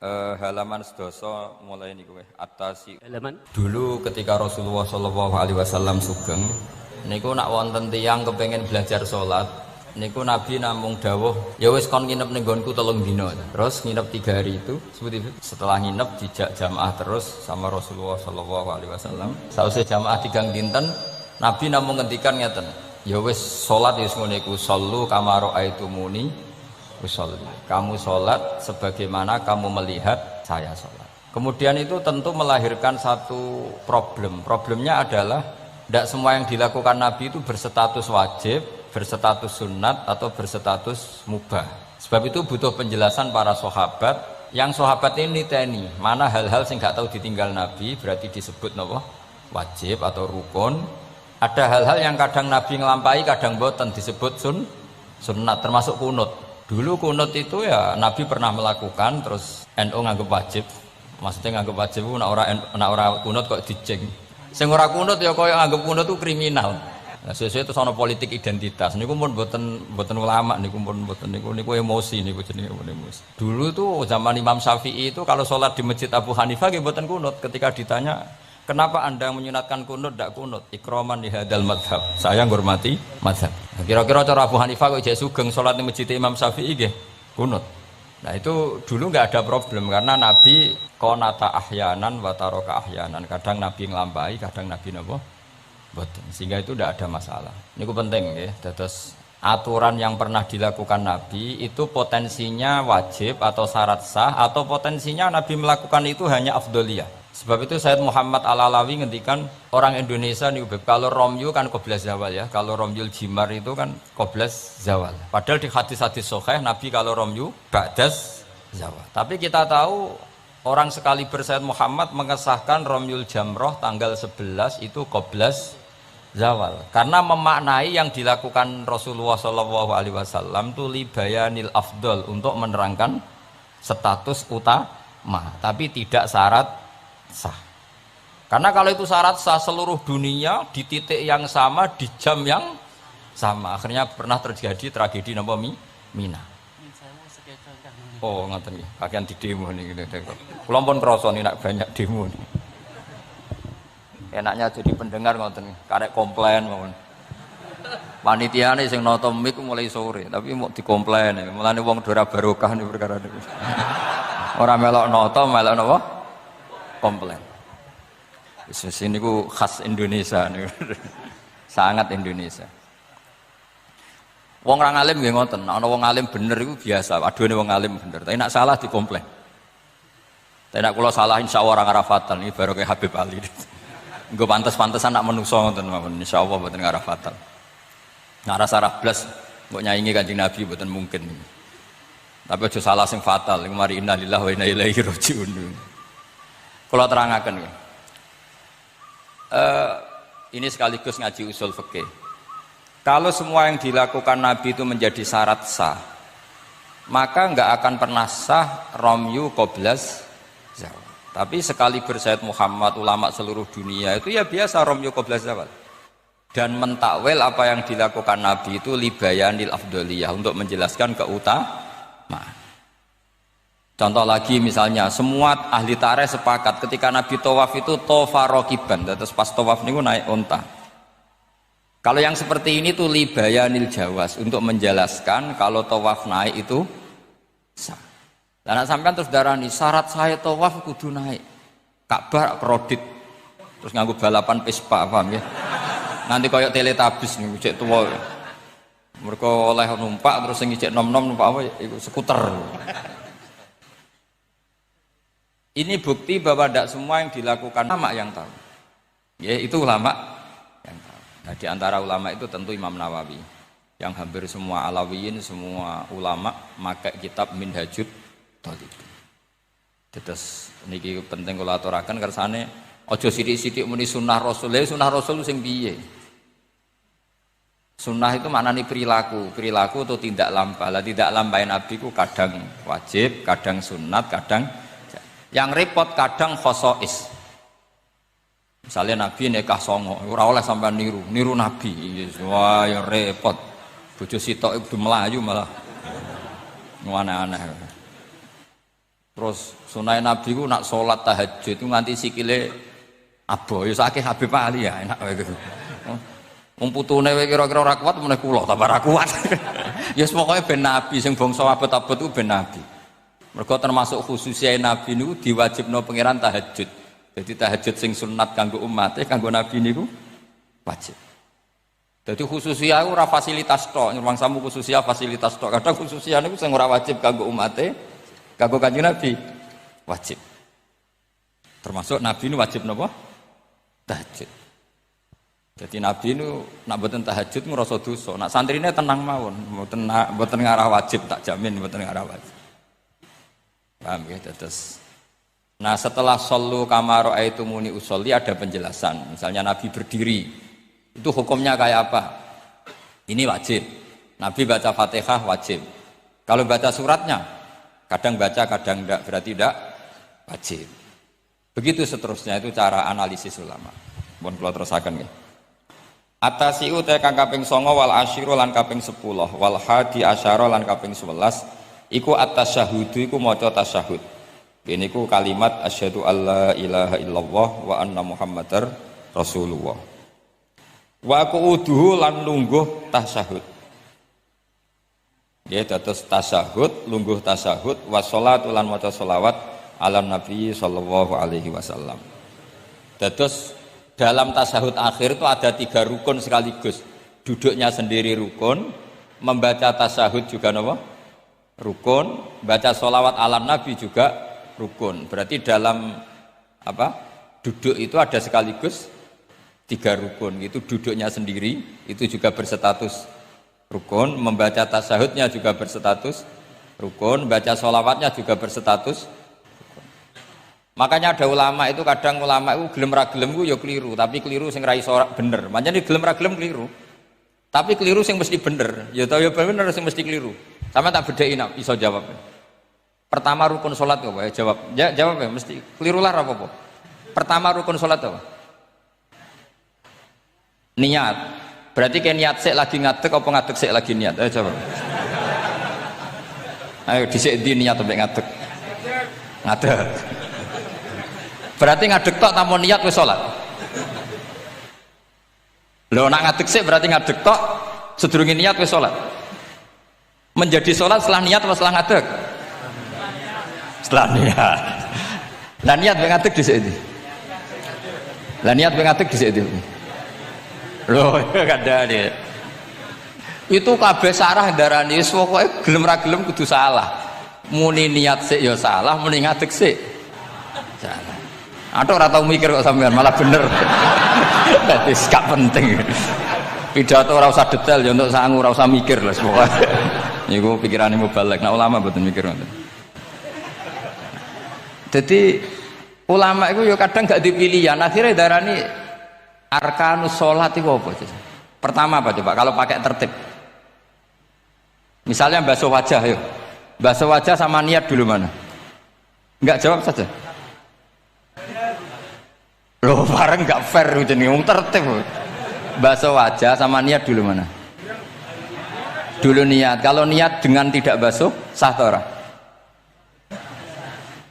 Halaman sedoso mulai niku atasi. Halaman. Dulu ketika Rasulullah SAW sugeng, niku nak wonten tiyang kepengen belajar sholat, niku Nabi namung dawuh, ya wis kon nginep ning nggonku 3 dina. Terus nginep 3 hari itu, setelah nginep dijak jamaah terus sama Rasulullah SAW. Sausé jamaah 3 dinten, Nabi namung ngendikan ngeten, ya wis sholat ya wis ngene iku, sallu kama ra'aitumuni usolli. Kamu sholat sebagaimana kamu melihat saya sholat. Kemudian itu tentu melahirkan satu problem. Problemnya adalah tidak semua yang dilakukan Nabi itu berstatus wajib, berstatus sunat atau berstatus mubah. Sebab itu butuh penjelasan para sahabat. Yang sahabat ini niteni mana hal-hal yang nggak tahu ditinggal Nabi berarti disebut apa? Wajib atau rukun. Ada hal-hal yang kadang Nabi ngelampai, kadang boten disebut sunat, termasuk kunut. Dulu kunut itu ya Nabi pernah melakukan, terus NU nganggep wajib. Maksudnya nganggep wajib nak ora kunut kok dijeng. Sing ora kunut ya koyo nganggep kunut itu kriminal. Nah, sesuai itu sono politik identitas. Niku pun boten ulama, niku pun boten niku emosi niku jenenge emosi. Dulu tuh zaman Imam Syafi'i itu kalau sholat di Masjid Abu Hanifah nggih boten kunut. Ketika ditanya, "Kenapa Anda menyunatkan kunut ndak kunut?" Ikroman di hadal madhab. Saya menghormati madhab. Nah, kira-kira cara Abu Hanifah kok jek sugeng sholat di Masjid Imam Syafi'i nggih kunut. Nah, itu dulu nggak ada problem karena Nabi qonata ahyanan wa taraka ahyanan. Kadang Nabi nglampahi, kadang Nabi napa? Boten. Sehingga itu tidak ada masalah. Ini penting ya. Terus aturan yang pernah dilakukan Nabi itu potensinya wajib atau syarat sah atau potensinya Nabi melakukan itu hanya afdoliyah. Sebab itu Sayyid Muhammad Al-Alawi ngendikan orang Indonesia nih kalau romyu kan qoblas zawal ya. Kalau romyul jimar itu kan qoblas zawal. Padahal di hadis-hadis sahih Nabi kalau romyu ba'das zawal. Tapi kita tahu orang sekali Sayyid Muhammad mengesahkan romyul jamroh tanggal 11 itu qoblas zawal karena memaknai yang dilakukan Rasulullah SAW itu libayanil afdol untuk menerangkan status utama tapi tidak syarat sah. Karena kalau itu syarat sah seluruh dunia di titik yang sama di jam yang sama akhirnya pernah terjadi tragedi napa Mina. Oh ngoten nggih, kakean di demo niki. Kula pun krasa nek banyak demo niki. Enaknya jadi pendengar ngoten karek komplain mawon. Panitiane sing nata mik mulai sore tapi mau dikomplain. Mulane wong ora barokah niku perkara niku. Ora melok nata, melok napa? Komplain. Wis niku khas Indonesia niku. Sangat Indonesia. Wong ora alim nggih ngoten, ana wong alim bener iku biasa, adone wong alim bener. Tapi nek salah dikomplain. Tapi nek kula salah insyaallah ora ngarafatan iki baru kayak Habib Ali. Gue pantes-pantesan nak menungso ngoten mawon insyaallah mboten ngarah fatal. Nak rasa blas mbok nyaingi Kanjeng Nabi mboten mungkin. Tapi aja salah sing fatal iku mari innalillahi wa inna ilaihi rajiun. Kula terangaken ya. Ini sekaligus ngaji usul fikih. Kalau semua yang dilakukan Nabi itu menjadi syarat sah, maka enggak akan pernah sah romyu qoblas zawal. Tapi sekali Sayyid Muhammad ulama seluruh dunia itu ya biasa romyu qoblas zawal. Dan mentakwil apa yang dilakukan Nabi itu libayanil afdoliyah untuk menjelaskan keutamaan. Contoh lagi misalnya semua ahli tarikh sepakat ketika Nabi tawaf itu tofa rokiban. Terus pas tawaf niku naik unta. Kalau yang seperti ini tuh libayanil jawas untuk menjelaskan kalau tawaf naik itu sah. Lah nek sampean terus darani syarat saya tawaf kudu naik. Ka'bah kredit. Terus nganggo balapan Vespa, paham ya? Nanti koyo teletabis niku cek tuwa. Mergo oleh numpak terus sing cek nom-nom numpak apa iku skuter. Ini bukti bahwa tidak semua yang dilakukan ulama yang tahu. Ya itu ulama yang tahu. Nah di antara ulama itu tentu Imam Nawawi. Yang hampir semua alawiyin, semua ulama pakai kitab Minhajut Thalib. Terus niki penting kula aturaken kersane aja sithik-sithik muni sunah Rasul. Sunah Rasul sing piye? Sunnah itu maknane perilaku atau tidak lampah. Lah tidak lampahe Nabi ku kadang wajib, kadang sunat, kadang yang repot kadang khosois. Misalnya Nabi nikah songo, ora oleh sampean niru Nabi. Wah, ya repot. Bojo sitok kudu melayu malah. Aneh-aneh. Terus sunai Nabi ku nak sholat tahajud itu nganti sikile abo, ya sakit Habib Ali ya enak wae gitu. Wong putune wae kira-kira ora kuat meneh kula tambah ora kuat. Ya pokoke ben Nabi sing bangsa abot-abot ku ben Nabi. Mergo termasuk khususnya Nabi niku diwajibno pangeran tahajud. Jadi tahajud sing sunat kanggo umate, kanggo Nabi niku wajib. Jadi khususnya aku ora fasilitas tok, nyuwang samu khususnya fasilitas tok. Kadang khususnya niku sing ora wajib kanggo umate, kanggo Kanjeng Nabi wajib. Termasuk Nabi ini wajib napa? Tahajud. Jadi Nabi ini nak mboten tahajud ngrasa dosa. Nak santrine tenang mawon, mboten ngarah wajib, tak jamin mboten ngarah wajib. Paham ya, terus. Nah, setelah shollu kama ra'aitumuni usolli ada penjelasan. Misalnya Nabi berdiri. Itu hukumnya kayak apa? Ini wajib. Nabi baca Fatihah wajib. Kalau baca suratnya kadang baca, kadang enggak, berarti enggak wajib. Begitu seterusnya, itu cara analisis ulama. Mohon kula terusaken nggih. Atasiu te kang kaping 9 wal asyiru lan kaping 10 wal hadi asyara lan kaping 11 iku at-tasyahhudu iku maca tasyahud. Ini ku kalimat asyhadu alla ilaha illallah wa anna muhammadar rasulullah. Wa qu'uduhu lan lungguh tasyahud. Ya dados tasyahud, lungguh tasyahud wa sholatu lan maca sholawat ala nabi sallallahu alaihi wasallam. Dados dalam tasyahud akhir itu ada 3 rukun sekaligus. Duduknya sendiri rukun, membaca tasyahud juga napa? Rukun, baca sholawat ala nabi juga rukun. Berarti dalam apa? Duduk itu ada sekaligus 3 rukun. Itu duduknya sendiri itu juga berstatus rukun, membaca tasyahudnya juga berstatus rukun, baca sholawatnya juga berstatus. Makanya ada ulama itu kadang ulama itu gelem ra gelem ku ya keliru, tapi keliru sing ra iso bener. Makanya gelem ra gelem keliru. Tapi keliru sing mesti bener. Ya tau ya bener sing mesti keliru. Sama tak bedain iso jawab. Pertama rukun salat apa ya jawab. Ya jawab ya mesti keliru lah apa-apa. Pertama rukun salat apa? Niat. Berarti kayak niat sik lagi ngadeg apa ngadeg sik lagi niat? Ayo jawab. Ayo dhisik ndi niat sampai ngadeg. Ngadeg. Berarti ngadeg tok tanpa niat wis salat. Lho nak ngadeg sik berarti ngadeg tok sedurunge niat wis salat. Menjadi salat setelah niat atau setelah ngadeg? Setelah niat. Lah niat ben ngadeg dhisik ndi? Lah niat ben ngadeg dhisik ndi? Lho kadane. Itu kabeh sarah darani wis pokoke gelem ra gelem kudu salah. Muni niat sik ya salah, muni ngadeg sik salah. Atau ora tau mikir kok sampean malah bener. Dadi gak penting. Pidato ora usah detail ya untuk sangu ora usah mikir lah pokoke. Niku pikirane mubalek. Nah ulama mboten mikir ngoten. Jadi ulama itu ya kadang gak dipilihan. Akhirnya darani arkanus sholat itu apa? Pertama apa coba? Kalau pakai tertib. Misalnya basuh wajah, yuk. Basuh wajah sama niat dulu mana? Enggak jawab saja. Loh, bareng enggak fair jenenge wong tertib. Basuh wajah sama niat dulu mana? Dulu niat. Kalau niat dengan tidak basuh, sah atau ora?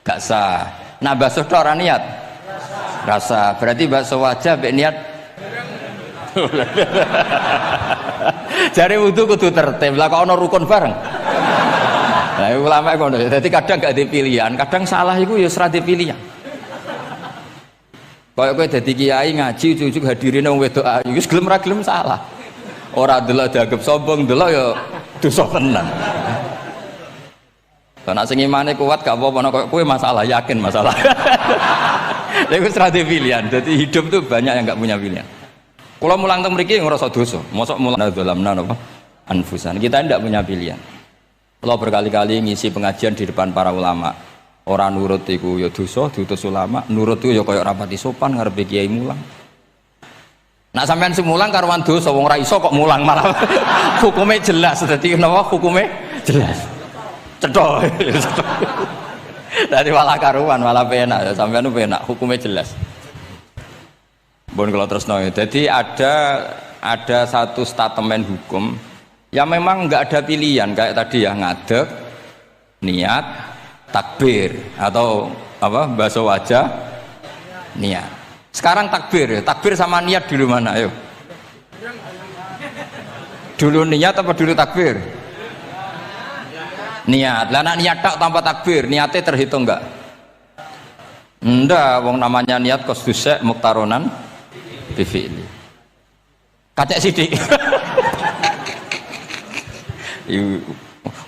Enggak sah. Nah, basuh tok ora niat? Rasa. Berarti basuh wajah mek niat. Jare wudu kudu tertib. Lah kok ana rukun bareng. Nah, ulama ngono. Dadi kadang gak ada pilihan, kadang salah iku ya ora pilihan. Kayak kowe dadi kiai ngaji ujug-ujug hadirine wong wedok ayu wis gelem ra gelem salah. Ora delok dianggap sombong, delok ya dosa tenan. Karena sing imane kuat gak apa-apa nek kowe masalah, yakin masalah. Lha iku strategi pilihan. Jadi hidup tuh banyak yang gak punya pilihan. Kalau mulang teng mriki ngrasa dosa, mosok mulang dalamna napa? Anfusan. Kita ndak punya pilihan. Kalau berkali-kali ngisi pengajian di depan para ulama, orang nurut iku ya dosa, diutus ulama, nurut itu ya kaya rapati sopan ngarepe kiai mulang. Nak sampean semulang karuan dosa wong ora iso kok mulang malah hukume jelas. Dadi napa hukume jelas. Cethok. Dari malah karuan malah penak ya sampean penak hukume jelas. Bon kalau terus no. Jadi ada satu statement hukum yang memang nggak ada pilihan kayak tadi ya ngadeg, niat, takbir atau apa basuh wajah niat. Sekarang takbir, takbir sama niat dulu mana? Ayo. Dulu niat apa dulu takbir? Niat. Lah nek niat tak tanpa takbir, niatnya terhitung enggak? Ndak, wong namanya niat kosdusek muktaronan bifi'li. Kacek sidik.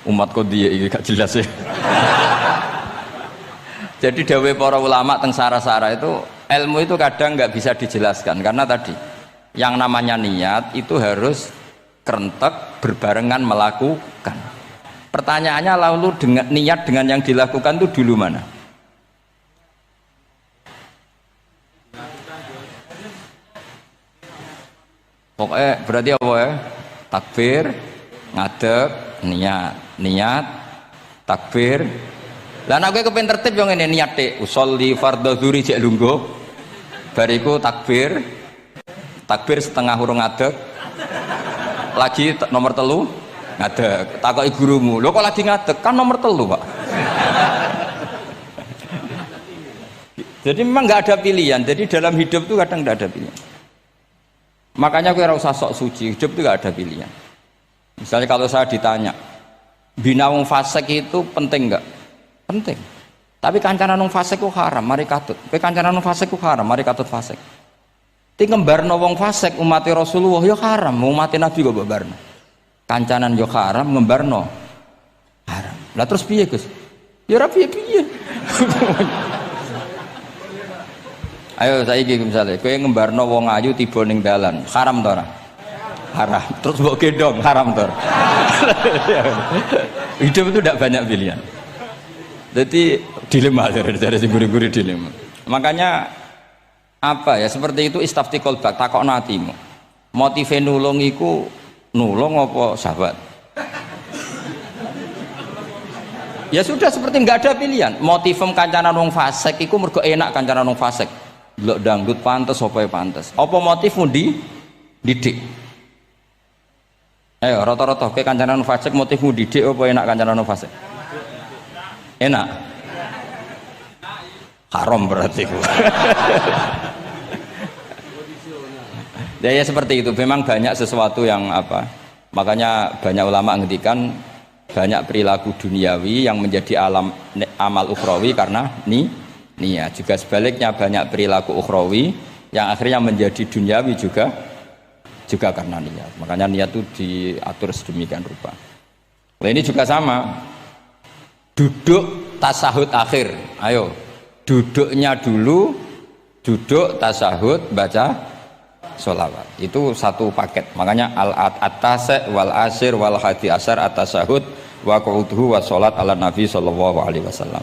Umat kok dia ini gak jelas ya. Jadi dawe para ulama teng sara-sara itu ilmu itu kadang nggak bisa dijelaskan karena tadi yang namanya niat itu harus kerentek berbarengan melakukan. Pertanyaannya lalu dengan niat dengan yang dilakukan itu dulu mana? Pokoknya berarti apa ya? Takbir, ngadeg, niat, takbir. Lah nek kowe kepen tertib yo ngene niat tek usolli fardhu dzuri jek lungguh. Bariku takbir. Takbir setengah urung ngadeg. Lagi nomor 3 ngadeg. Takoki gurumu, "Lho kok lagi ngadeg? Kan nomor 3, Pak." Jadi memang nggak ada pilihan. Jadi dalam hidup itu kadang nggak ada pilihan. Makanya kowe ora usah sok suci, hidup itu nggak ada pilihan. Misalnya kalau saya ditanya, bina wong fasik itu penting nggak? Penting. Tapi kancanan wong fasik ku haram, mari katut. Kowe kancanan wong fasik ku haram, mari katut fasik. Ti ngembarno wong fasik umat Rasulullah ya haram, umat Nabi kok mbarno. Kancanan yo haram, ngembarno haram. Lah terus piye, Gus? Ya ora piye-piye. Ayo saiki misale kowe ngembarno wong ayu tiba ning dalan, haram ta ora? Haram. Terus mbok gendong, haram ta ora? Hidup itu tidak banyak pilihan. Jadi dilema dari si guru-guru dilema. Makanya apa ya seperti itu istafti kolbak takokno atimu. Motive nulung iku nulung apa sahabat? Ya sudah seperti nggak ada pilihan. Motivem kancanan wong fasik iku mergo enak kancanan wong fasik. Delok dangdut pantes apa ya pantes. Apa motifmu didik? Ayo rata-rata ke kancanan wong fasik motifmu didik apa enak kancanan wong fasik? Enak. Haram berarti. Ya seperti itu. Memang banyak sesuatu yang apa? Makanya banyak ulama ngendikan banyak perilaku duniawi yang menjadi amal ukhrawi karena niat. Juga sebaliknya banyak perilaku ukhrawi yang akhirnya menjadi duniawi juga karena niat. Makanya niat itu diatur sedemikian rupa. Nah, ini juga sama. Duduk tasahud akhir, ayo duduknya dulu, duduk tasahud baca sholawat itu satu paket. Makanya al-atasek wal asir wal hadi asar at-tasahud wa qu'uduhu wa sholat ala nabi sallallahu alaihi wasallam.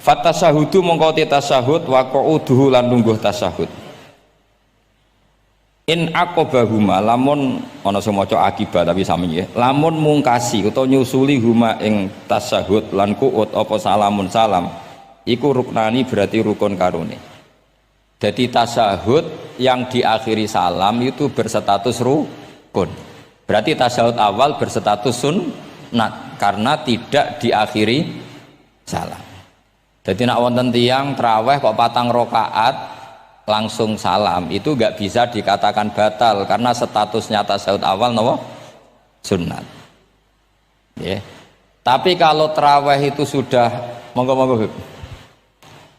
Fatasahudu mongko tasahud wa qu'uduhu lan lungguh tasahud. In aqobahuma lamun ana sing maca akibat tapi sami nggih lamun mungkasi utawa nyusuli huma ing tasahud lan qu'ud apa salamun salam iku ruknani berarti rukun karone. Jadi tasahud yang diakhiri salam itu berstatus rukun. Berarti tasahud awal berstatus sunnat karena tidak diakhiri salam. Jadi nak wonten tiyang traweh kok 4 rakaat langsung salam itu nggak bisa dikatakan batal karena statusnya tasawuf awal nopo sunnat. Yeah. Tapi kalau terawih itu sudah monggo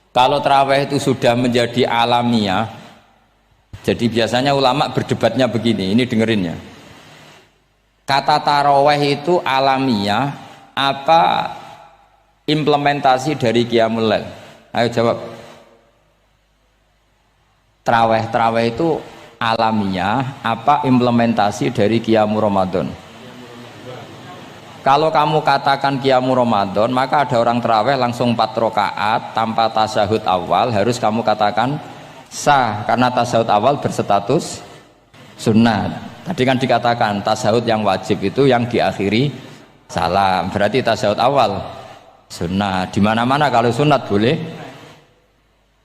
kalau terawih itu sudah menjadi alamiah, jadi biasanya ulama berdebatnya begini, ini dengerin ya. Kata tarawih itu alamiah apa implementasi dari Qiyamul Lail? Ayo jawab. Terawih itu alamiah apa implementasi dari Qiyamul Ramadan? Kalau kamu katakan Qiyamul Ramadan, maka ada orang terawih langsung 4 rakaat tanpa tasahud awal, harus kamu katakan sah karena tasahud awal berstatus sunnah. Tadi kan dikatakan tasahud yang wajib itu yang diakhiri salam, berarti tasahud awal sunnah. Di mana-mana kalau sunat boleh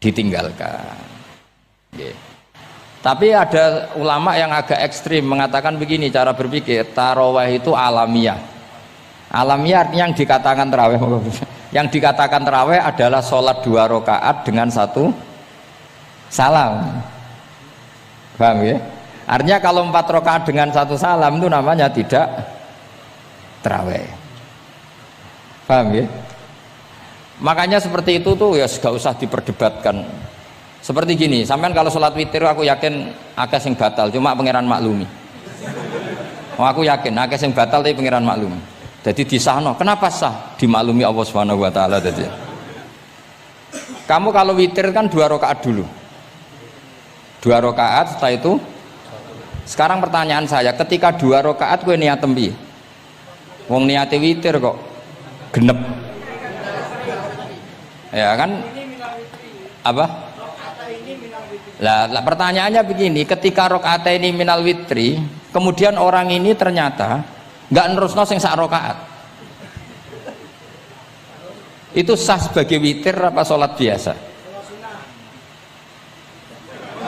ditinggalkan. Yeah. Tapi ada ulama yang agak ekstrim mengatakan begini cara berpikir, tarawih itu alamiah. Alamiah artinya yang dikatakan tarawih. Yang dikatakan tarawih adalah sholat 2 rakaat dengan 1 salam. Paham ya? Artinya kalau 4 rakaat dengan 1 salam itu namanya tidak tarawih. Paham ya? Makanya seperti itu tuh ya gak usah diperdebatkan. Seperti gini, sampean kalau sholat witir aku yakin akeh sing batal, cuma pangeran maklumi. Oh, aku yakin akeh sing batal tapi pangeran maklumi. Jadi disahno, kenapa sah? Dimaklumi Allah Subhanahu wa taala tadi. Kamu kalau witir kan 2 rakaat dulu. 2 rakaat setelah itu. Sekarang pertanyaan saya, ketika 2 rakaat kowe niat tembi. Wong niate witir kok genep. Ya kan? Apa? Lah pertanyaannya begini, ketika rakaat ini minal witri, kemudian orang ini ternyata nggak nerusno sing sak rakaat, itu sah sebagai witir apa sholat biasa?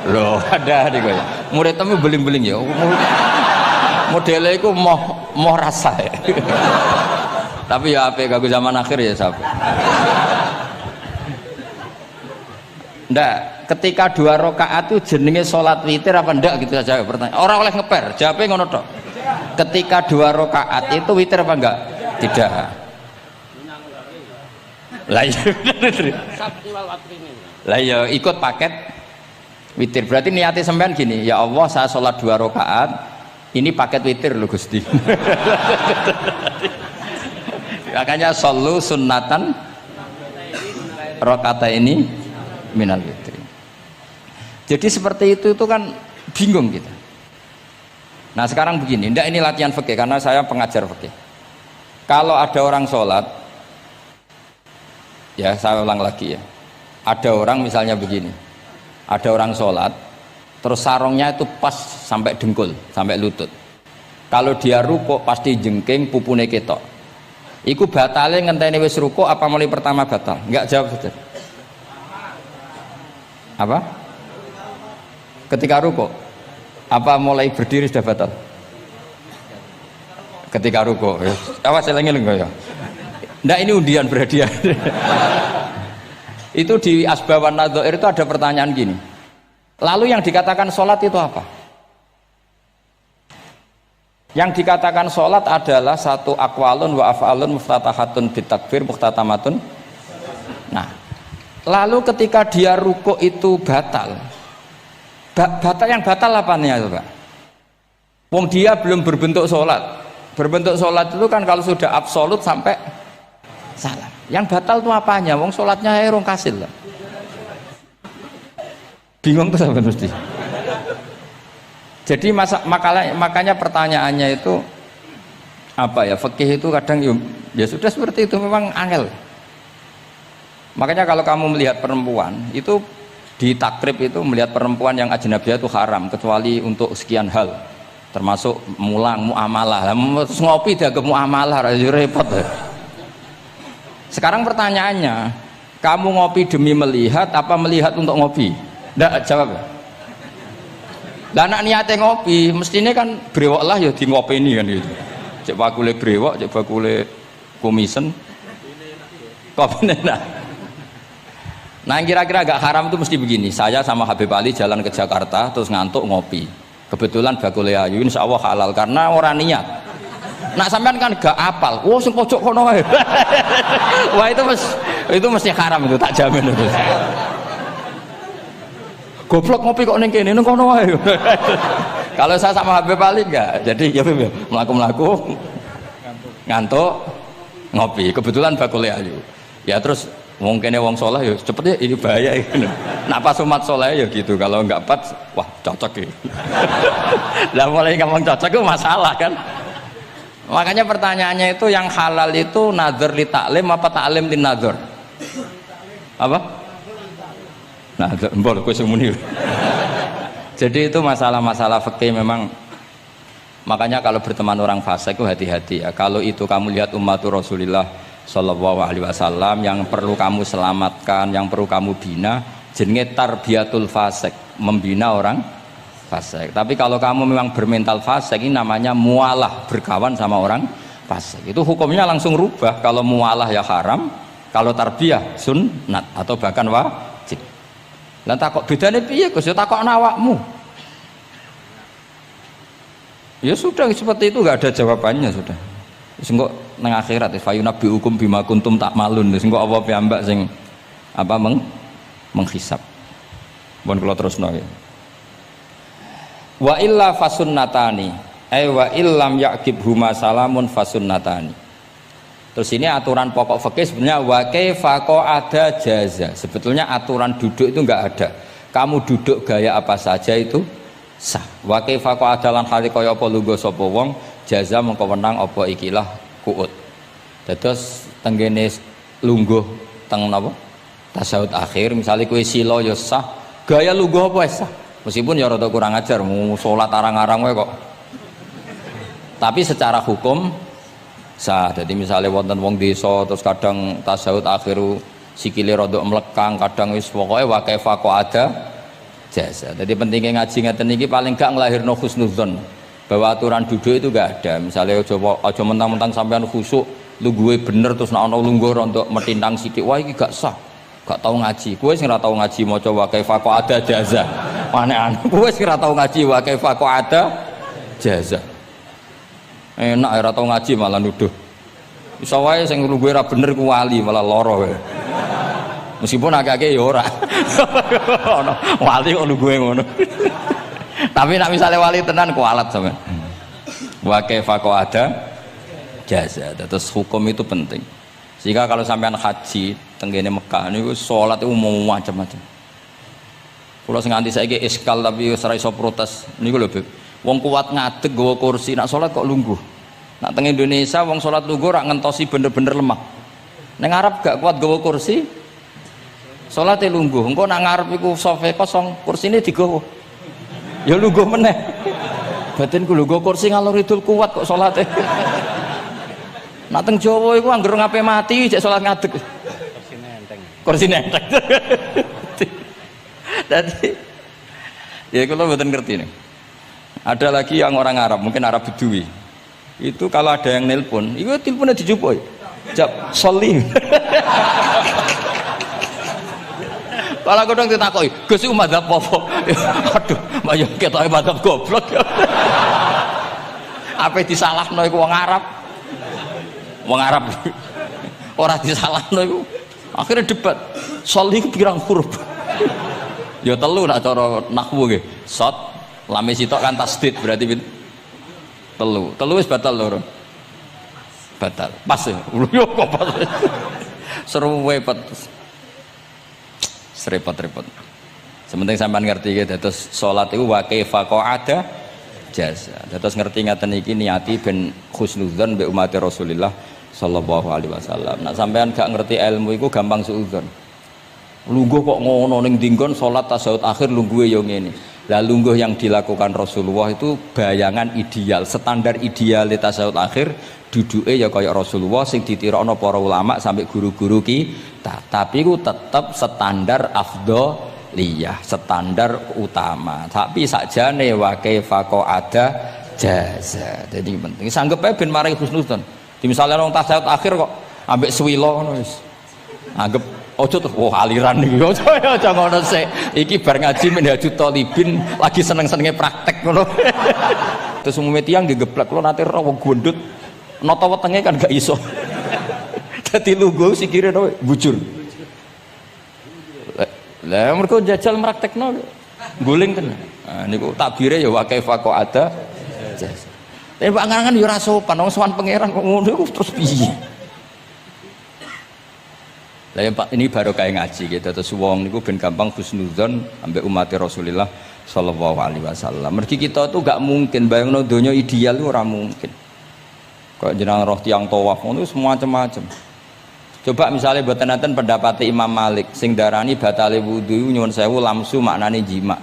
Loh ada nih gue murid temu beling-beling ya modelnya itu mau rasa ya. Tapi ya apa kagak zaman akhir ya sahabat. Ndak, ketika 2 rakaat itu jenenge sholat witir apa ndak gitu saja pertanyaan. Orang oleh ngeper, jawabnya ngono tok. Ketika 2 rakaat itu witir apa enggak? Tidak. Lah iya lah ya ikut paket witir. Berarti niatnya sampean gini, ya Allah saya sholat 2 rakaat, ini paket witir loh Gusti. Makanya shollu sunnatan rakaat ini minal witri. Jadi seperti itu kan bingung kita. Nah sekarang begini, ndak ini latihan fikih karena saya pengajar fikih. Kalau ada orang sholat, ya saya ulang lagi ya, ada orang misalnya begini, ada orang sholat, terus sarungnya itu pas sampai dengkul, sampai lutut. Kalau dia rukuk pasti jengking pupune ketok. Iku batale ngenteni wis rukuk apa mulai pertama batal? Enggak, jawab saja. Apa? Ketika rukuk? Apa mulai berdiri sudah batal? Ketika rukuk. Awas eling-eling ya. Ndak ini undian berhadiah. Itu di Asbawan Nadhair itu ada pertanyaan gini. Lalu yang dikatakan sholat itu apa? Yang dikatakan sholat adalah satu aqwalun wa af'alun muftatahatun bitakbir muhtatamatun. Nah, lalu ketika dia rukuk itu batal. Batal yang batal apanya itu Pak? Wong dia belum berbentuk sholat. Berbentuk sholat itu kan kalau sudah absolut sampai salam. Yang batal itu apanya? Wong sholatnya erong kasil lah. Bingung tuh sahabat mesti. Jadi makanya pertanyaannya itu apa ya? Fikih itu kadang ya sudah seperti itu, memang angel. Makanya kalau kamu melihat perempuan itu di takrib itu melihat perempuan yang ajnabiyah itu haram kecuali untuk sekian hal, termasuk mulang muamalah. Terus ngopi dia ke muamalah repot. Sekarang pertanyaannya, kamu ngopi demi melihat apa melihat untuk ngopi? Nggak jawab. Lah anak niate ngopi, mestinya kan brewok lah ya di ngopi ini kan gitu. Cek bakule brewok, cek bakule komisen. Kopi enak. Nah yang kira-kira agak haram itu mesti begini, saya sama Habib Ali jalan ke Jakarta terus ngantuk ngopi, kebetulan bakule ayu, insya Allah halal karena orang niat. Nak sampean kan gak apal, wah sing pojok kono wae. Wah itu mesti haram itu, tak jamin itu. Goblok ngopi kok ning kene ning kono wae. Kalau saya sama Habib Ali enggak, jadi ya melaku-melaku ngantuk ngopi, kebetulan bakule ayu. Ya terus mungkin wong soleh ya cepet ya ini bahaya ini. Nak pas umat soleh ya gitu, kalau enggak pas wah cocok ya. Lah mulai ngomong cocok itu masalah kan. Makanya pertanyaannya itu yang halal itu nazar li taklim apa taklim li nazar? Apa? Nazar, mbol kowe semuni. Jadi itu masalah-masalah fikih memang. Makanya kalau berteman orang fasik itu hati-hati ya. Kalau itu kamu lihat ummatur Rasulillah Shallallahu Alaihi Wasallam yang perlu kamu selamatkan, yang perlu kamu bina, jenenge tarbiyatul fasik, membina orang fasik. Tapi kalau kamu memang bermental fasik, ini namanya mualah, berkawan sama orang fasik. Itu hukumnya langsung rubah. Kalau mualah ya haram, kalau tarbiyah sunnat atau bahkan wajib. Lah takok bedane piye Gus? Ya takok awakmu. Ya sudah seperti itu, enggak ada jawabannya sudah. Wis engko nang akhirat fa yunabbiukum bima kuntum ta'malun. Wis engko apa piyambak sing apa menghisab. Mohon kula terusno ya. Wa illa fasunnatani wa illam yaqib huma salamun fasunnatani. Terus ini aturan pokok fikih sebenarnya wa kaifa ada jaza. Sebetulnya aturan duduk itu enggak ada. Kamu duduk gaya apa saja itu sah. Wa kaifa ada lan hale kaya apa lungguh sapa wong jaza mengko wenang apa ikilah kuut. Dados tenggene lungguh teng napa? Tasyahud akhir misalnya kowe sila ya sah, gaya lungguh apa sah. Meskipun ya rada kurang ajar, mau sholat arang-arang wae kok. Tapi secara hukum sah. Jadi misalnya wonten wong desa terus kadang tasyahud akhiru sikile rada mlekang, kadang wis pokoke wa kaifa ada jasa. Jadi pentingnya ngaji ngeten iki paling gak nglahirno husnudzon bahwa aturan duduk itu gak ada. Misalnya aja mentang-mentang sampean khusuk lungguhe bener terus nek ana lungguh rontok metintang sithik, wah iki gak sah. Gak tau ngaji. Kowe sing ora tau ngaji maca wa kaifa ada jaza. Aneh-aneh. Kowe sing ora tau ngaji wa kaifa ada jaza. Enak ora tau ngaji malah nuduh. Iso wae sing lungguhe ora bener ku wali malah lara wae. Meskipun agak-agak ya ora. Ono wali kok lungguhe ngono. Tapi nek misale wali tenan kualat sampean. Wa kaifa ada jaza. Terus hukum itu penting. Sehingga kalau sampean haji tenggene Mekah niku salat itu mau macam-macam. Kula sing nganti saiki iskal tapi wis ora iso protes niku lho, Beb. Wong kuat ngadeg nggawa kursi, nak salat kok lungguh. Nak teng Indonesia wong salat lungguh rak ngentosi bener-bener lemah. Ning Arab gak kuat nggawa kursi, salate lungguh. Engko nak ngarep iku sofa kosong, kursine digawa. Ya lungguh meneh. Batinku lungguh kursi ngalor idul kuat kok salate. Nak teng Jawa iku anggere ngape mati cek salat ngadeg. Kursine enteng. Jadi ya kalau mboten ngerti nih. Ada lagi yang orang Arab, mungkin Arab Bedui. Itu kalau ada yang nelpon, itu teleponnya dijupuk. Jap soli. Kalau aku dong ditakoki, Gus iku madzhab apa? Aduh, mbak yo ketoke madzhab goblok. Apa disalahno iku wong Arab? Wong Arab. Ora disalahno iku. Akhirnya debat. Soli pirang huruf? Ya telu nak cara nahwu nggih. Sot, lame sitok kan tasdid berarti telu. Telu wis batal lho. Batal. Pas ya. Yo kok pas. Seru repot. Serepot-repot. Sementing sampean ngerti ya dados salat iku wa kaifa ada jasa. Dados ngerti ngaten iki niati ben husnudzon mbek umat Rasulullah sallallahu alaihi wasallam. Nek sampean gak ngerti ilmu iku gampang suudzon. Lungguh kok ngono ning dinggon salat tasyahud akhir lungguhe yo ngene. Lah lungguh yang dilakukan Rasulullah itu bayangan ideal, standar ideal tasyahud akhir duduke ya kaya Rasulullah sing ditirakno para ulama sampai guru-guru kita. Tapi ku tetep standar afdholiyah, standar utama. Tapi sakjane wa kaifa ada jaza. Jadi penting sanggep ae ben maring husnudzon. Di misalnya orang tasyahud akhir kok ambek swilo ngono wis. Anggap ojo terus aliran iki. Ojo ngono sik. Iki bar ngaji Minhajut Thalibin lagi seneng-senenge praktek ngono. Terus umume tiyang digeblek kula nate ora wong gondut. Nata wetenge kan gak iso. Dadi lungguh sikire to bujur. Lah mergo jajal praktekno guling tenan. Nah niku takbire ya wa kaifa ada. Tapi angan-angan ya ora sopan, wong sowan pangeran kok ngono iku terus piye? Lah Pak ini baru kayak ngaji gitu, terus wong niku ben gampang husnudzon ambek umat Rasulullah sallallahu alaihi wasallam. Mergi kita tuh gak mungkin bayangno donya ideal itu ora mungkin. Kok jenengan roh tiyang tawaf ngono semua macam-macam. Coba misalnya mboten enten pendapat Imam Malik sing darani batale wudu nyuwun sewu lamsu maknane jima.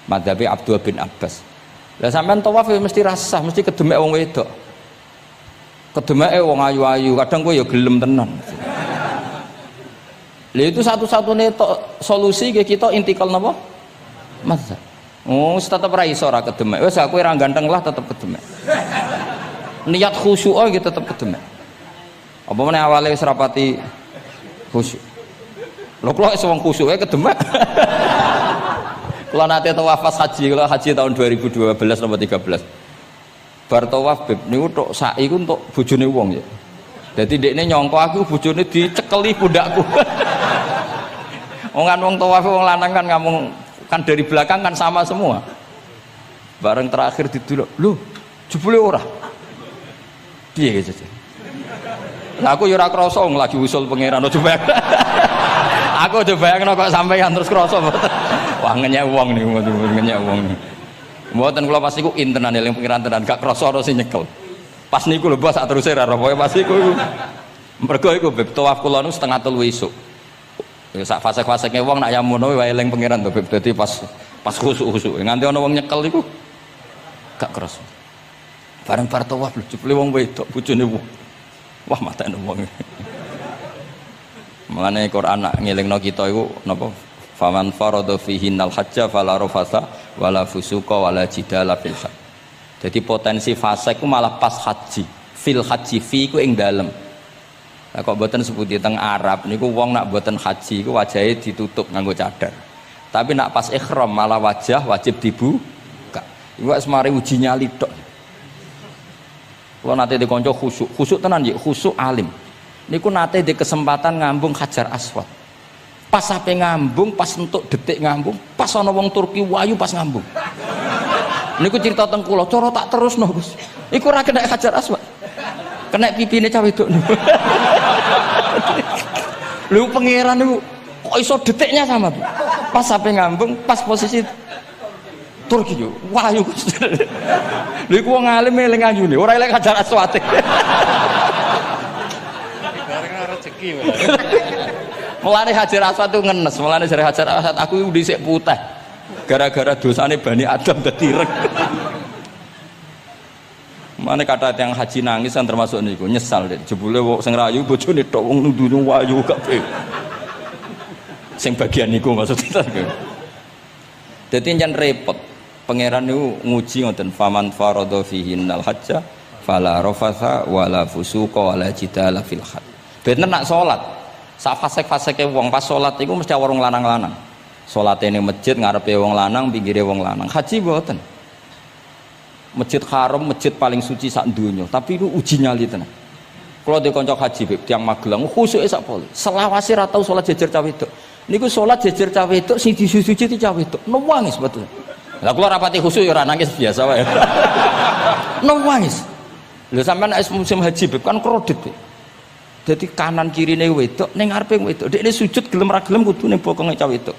Madzhabe Abdul bin Abbas. Lah sampean tawaf ya mesti rasah, mesti kedemek wong wedok. Kedemeke wong ayu-ayu, kadang kowe ya gelem tenan. Lah itu satu-satunya solusi kita intikal napa? Madzhab. Oh, tetep ra iso ora kedemek. Wis aku ora ganteng lah tetep kedemek. Niat khusyuk ae tetep kedemek. Apa meneh awale wis rapati khusyuk. Lho kula wis wong khusyuke kedemek. Kula nate tawaf pas haji, kula haji tahun 2012 nomor 13. Bar tawaf beb niku tok sa'i ku entuk bojone wong ya. Dadi dekne nyangka aku bojone dicekeli pundakku. Wong kan wong tawaf wong lanang kan ngomong kan dari belakang kan sama semua. Bareng terakhir didelok, lho jebule ora. Piye gitu. Lah aku ya ora krasa lagi usul pangeran aja bayang. Aku aja bayangno kok sampeyan terus krasa mboten. Wah ngenyek wong niku, ngenyek wong. Mboten kula pas iku intenan eling pangeran tenan gak krasa ana sing nyekel. Pas niku lho bos sak teruse ra pokoke pas iku. Mergo iku beb tawaf kula nu setengah 3 esuk. Ya sak fase-faseke wong nak yamono wae eling pangeran to beb dadi pas khusuk-khusuk. Nganti ana wong nyekel iku gak krasa. Bareng bar tawaf lho jebule wong wedok bojone wong. Wah matane wong. Mulane Quran nak ngelingno kita iku napa? Faman farada fihinnal hajja fala rafasa wala fusuqa wala jidala fil hajj. Jadi potensi fasik ku malah pas haji. Fil haji fi ku ing dalem. Lah kok mboten sebuti teng Arab niku wong nak mboten haji iku wajahe ditutup nganggo cadar. Tapi nak pas ihram malah wajah wajib dibuka. Iku wis mari uji nyali tok. Kula nate dikonco khusuk. Khusuk tenan nggih, khusuk alim. Niku nate di kesempatan ngambung Hajar Aswad. Pas ape ngambung, pas entuk detik ngambung, pas ana wong Turki wayu pas ngambung. Niku cerita teng kula, cara tak terusno Gus. Iku ora kena Hajar Aswad. Kena pipine cah wedok niku. Lho pangeran niku kok iso detiknya sama, Bu. Pas sampai ngambung, pas posisi Turki yo. Wahyu. Lha iku wong alim eling ayune, ora eling Hajar Aswad. Bareng rezeki. Mulane Hajar Aswad itu ngenes, mulane jare Hajar Aswad aku dhisik putih. Gara-gara dosane Bani Adam dadi ireng. Mana kata yang haji nangis kan termasuk niku nyesal deh. Jebule wong sing rayu bojone tok wong nundune wayu kabeh. Sing bagian niku maksudnya. Dadi njan repot. Pangeran niku nguji ngoten faman farada fihinnal hajja fala rafatha wala fusuqa wala jidala fil hajj. Bener nak salat. Sak fasek-faseke wong pas salat iku mesti warung lanang-lanang. Salate ning masjid ngarepe wong lanang, pinggire wong lanang. Haji mboten. Masjid Haram, masjid paling suci sak donya, tapi itu uji nyali tenan. Kalau di kanca haji beb tiyang Magelang khusuke sak pol. Selawase ra tau salat jejer cah wedok. Niku salat jejer cah wedok sing disuci cah wedok. Nangis betul. Lah kula rapati khusuk ya ora nangis biasa wae. Nangis. Lho sampean nek musim haji beb kan kredit. Dadi kanan kirine wedok ning ngarepe wedok. Dekne sujud gelem ra gelem kudu ning bokonge cah wedok.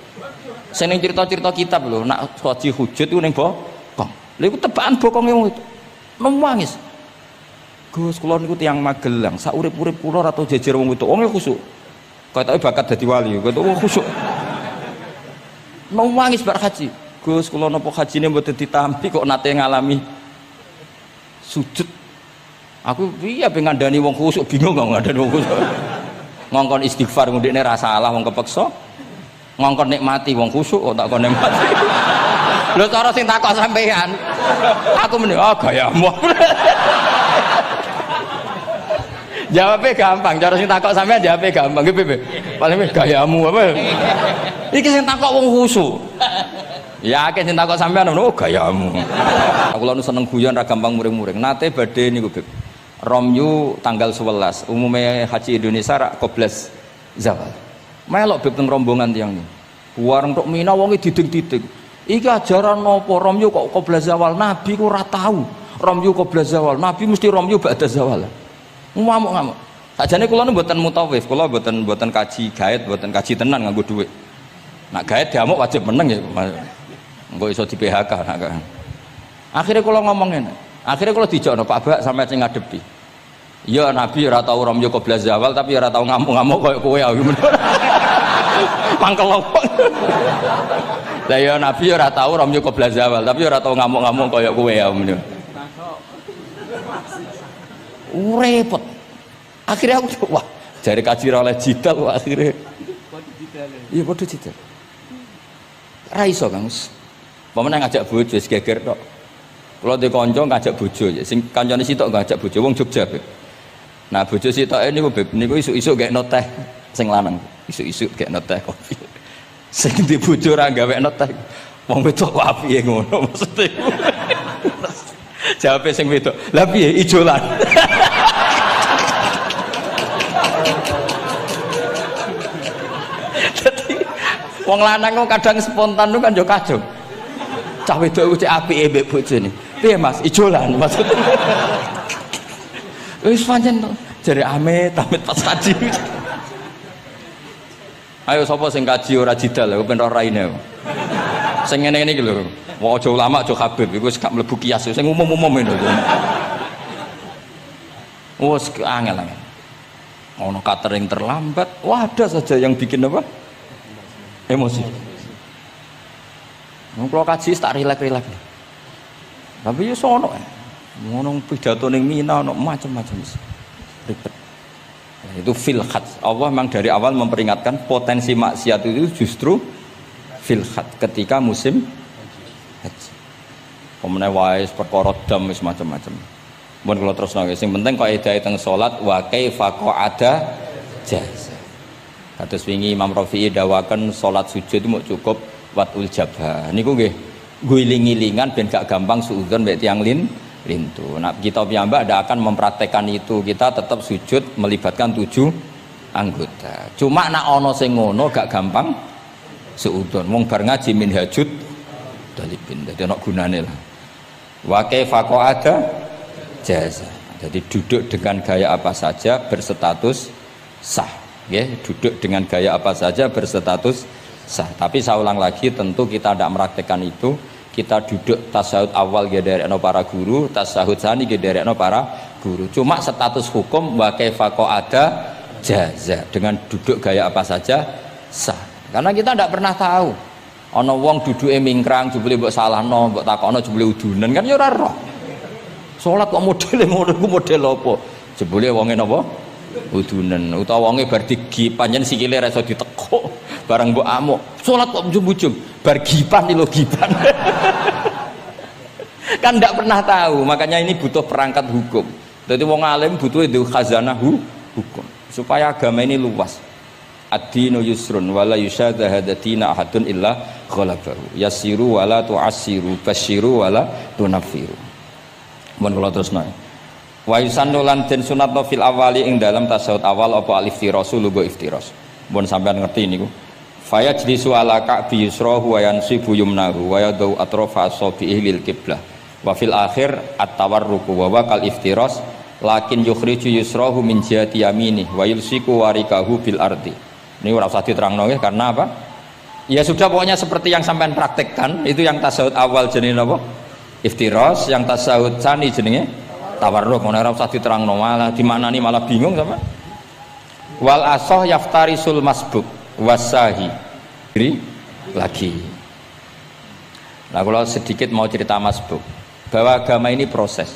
Sing ning cerita-cerita kitab lho, nak haji hujud iku ning bokong. Lha iku tebakan bokonge wong itu. Nangis. Gus kula niku tiyang Magelang, sak urip-urip kula ora tau jejer wong itu. Wong khusuk. Katoke bakat dadi wali, kok wong khusuk. Nangis bar haji. Gus kula napa hajine mboten ditampi kok nate ngalami sujud. Aku piye ben ngandani wong khusuk bingung kok ngandani wong khusuk. Ngongkon istighfar ngundekne ra salah wong kepeksa. Ngongkon nikmati wong khusuk kok tak kon nikmati. Lho cara sing takok sampean. Aku meni gayamu. Jawabnya gampang, cara sing takok sampean jawabnya gampang. Nggih piye? Paling gayamu apa? Iki sing takok wong khusuk. Ya akeh sing takok sampean gayamu. Aku lho seneng guyon ra gampang muring-muring. Nate badhe niku, Beb. Romyu tanggal 11. Umume haji Indonesia rak koblas zawal. Melok Beb teng rombongan tiyang niku. Warung tok Mina wonge diding-diding. Iki ajaran napa Romyu kok qabla zawal? Nabi ku ora tahu Romyu qabla zawal. Nabi mesti Romyu ba'da zawal. Ngamuk-ngamuk. Sakjane kula mboten mutawif, kula mboten kaji gaet, mboten kaji tenan nganggo dhuwit. Nak gaet diamuk wajib meneng ya. Engko iso di PHK nak. Akhire kula ngomong ngene. Akhire kula dijakno Pak Bak sampe sing ngadepi. Ya Nabi ora tahu Romyu qabla zawal tapi ora tahu ngamuk-ngamuk koyo kowe ya. Mangkel opo. Lah ya Nabi ora tahu Romyu qabla zawal, tapi ora tahu ngamuk-ngamuk kaya kowe ya men. Repot. Akhirnya aku wah, jare kaji oleh jidal wah akhirnya. Iya padha jidal. Ra iso Kang. Pamane ngajak bojo wis geger tok. Kalau di konco ngajak bojo, sing kancane sitok ngajak bojo wong Jogja. Beb. Nah bojo sitoke niku Beb, niku isuk-isuk gekno teh sing lanang. Isuk-isuk gekno teh kopi. Sing di bojo ora gawekno teh. Wong wedok kok apike ngono maksude. Jawabe sing wedok, "Lah piye ijolan?" Dadi wong lanang kok kadang spontan kan yo kacau. Cah wedok ku cek apike mbek bojone. Piye Mas, ijolan maksudnya. Wis pancen jare amit-amit pas kaji. Ayo sapa sing kaji ora jidal lho ben ora raine. Sing ngene-ngene iki lho. Wong aja ulama aja Habib iku wis gak mlebu kias sing umum-umum lho. Wes angel-angel. Ono catering terlambat, wah ada saja yang bikin apa? Emosi. Kalau kaji tak rilek-rilek. Tapi ya sono ngono pidato ning Mina ono macam-macam ribet. Nah, itu fil khat. Allah memang dari awal memperingatkan potensi maksiat itu justru fil khat ketika musim haji. Pemene wae perkara dam wis macam-macam. Mun kula terusno sing penting kok edahe teng salat wa kaifa qa'ada jaza. Kados wingi Imam Rafi'i dawaken salat sujud itu mau cukup watul jabha. Niku nggih guling-gilingan ben gak gampang suudzon mek tiyang lintu. Nah, kita piyambak ndak akan mempraktekkan itu. Kita tetap sujud melibatkan 7 anggota. Cuma nak ana sing ngono gak gampang suudzon. Wong bar ngaji minhajud dalibin. Dadi ana gunane lah. Wa kaifa qa'ada jaza. Jadi duduk dengan gaya apa saja berstatus sah, ya. Duduk dengan gaya apa saja berstatus sah. Tapi saya ulang lagi, tentu kita tidak meraktekkan itu. Kita duduk tasyahud awal gederekno para guru, tasyahud tsani gederekno para guru. Cuma status hukum wa kaifa qa'ada jaza. Dengan duduk gaya apa saja sah. Karena kita tidak pernah tahu. Ana wong duduke mingkrang jebule mbok salahno, mbok takokno jebule udunan kan ya ora roh. Salat kok modele ngono ku model apa? Jebule wonge napa? Udunen utawa wonge bar digi panjen sikile ra iso ditekuk. Barang mbok amuk, salat kok njum-njum, bar gipan lho gipan. Kan ndak pernah tahu, makanya ini butuh perangkat hukum. Jadi wong alim butuh itu khazanah hukum supaya agama ini luas. Ad-dinu yusrun wala yusyadha hadatina ahadun illa ghalabahu. Yasiru wala tu'assiru, basyiru wala tunaffiru. Mun kula terusno. Wa yusannu lan den sunatno fil awali ing dalam tasawuf awal apa al-iftirasu lugo iftiras. Mun sampean ngerti niku. Fa yajlisu ala ka'bi yusrahu wa yansibu yumnahu wa yadau atrafa asabihi lil qiblah. Wa fil akhir at-tawarruku wa kal iftiras lakin yukhriju yusrahu min jihati yaminih wa yulsiku warikahu bil ardi. Ini ora usah diterangno nggih karena apa? Ya sudah pokoknya seperti yang sampean praktekkan itu yang tasawuf awal jenenge napa? Iftiras, yang tasawuf tsani jenenge tawarruk. Ora usah diterangno malah dimaknani malah bingung sama. Wal asah yaftarisul masbuk wasahi. Jadi lagi. Nah, kalau sedikit mau cerita masbuk bahwa agama ini proses.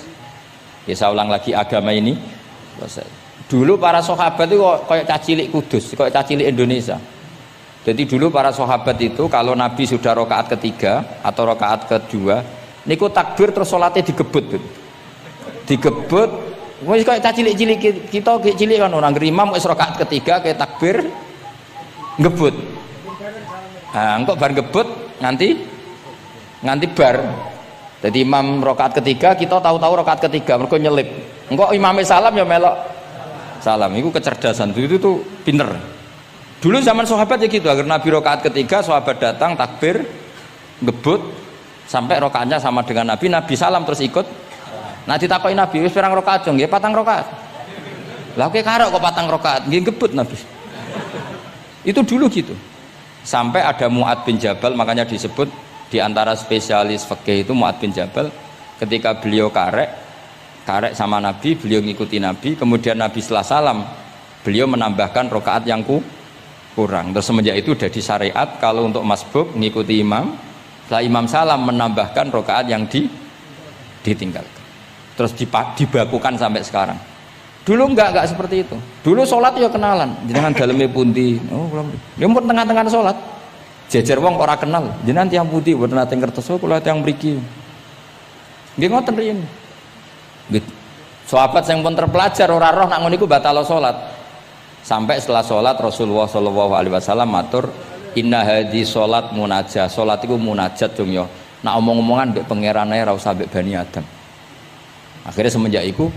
Ya saya ulang lagi, agama ini proses. Dulu para sahabat itu kayak cacilik Kudus, kayak cacilik Indonesia. Jadi dulu para sahabat itu kalau Nabi sudah rakaat ketiga atau rakaat kedua, niku takbir terus sholatnya digebut, digebut. Wis kayak cilik-cilik kita cilik kan orang imam wis rakaat ketiga kayak takbir ngebut. Nah, engkau bar ngebut nganti bar. Jadi imam rakaat ketiga kita tahu-tahu rakaat ketiga mergo nyelip. Engkau imamnya salam ya melok salam. Itu kecerdasan itu tuh pinter. Dulu zaman sahabat ya gitu. Agar Nabi rakaat ketiga sahabat datang takbir ngebut sampai rokaatnya sama dengan Nabi, Nabi salam terus ikut. Nah ditakoki Nabi, wis pirang rokaat jong? Nggih 4 rokaat. Lah oke karo kok 4 rokaat, nggih ngebut Nabi. Itu dulu gitu. Sampai ada Mu'ad bin Jabal, makanya disebut di antara spesialis fikih itu Mu'ad bin Jabal, ketika beliau karek sama Nabi, beliau ngikuti Nabi, kemudian Nabi setelah salam, beliau menambahkan rokaat yang kurang. Terus semenjak itu udah di syariat kalau untuk masbuk ngikuti imam, setelah imam salam menambahkan rokaat yang ditinggalkan. Terus dibakukan sampai sekarang. Dulu enggak seperti itu. Dulu sholat ya kenalan, jenengan daleme pundi. Oh, belum. Ya mun tengah-tengah sholat. Jejer wong ora kenal. Jenengan tiyang pundi mboten nate ngertos kula tiyang mriki. Nggih ngoten riyen. Nggih. Sahabat yang pun terpelajar ora roh nak ngono iku batalo salat. Sampai setelah salat Rasulullah sallallahu alaihi wasallam matur, "Inna hadhi salat munajah." Salat iku munajat dong ya. Nak omong-omongan mbek pangeran ae ora usah mbek Bani Adam. Akhirnya semenjak itu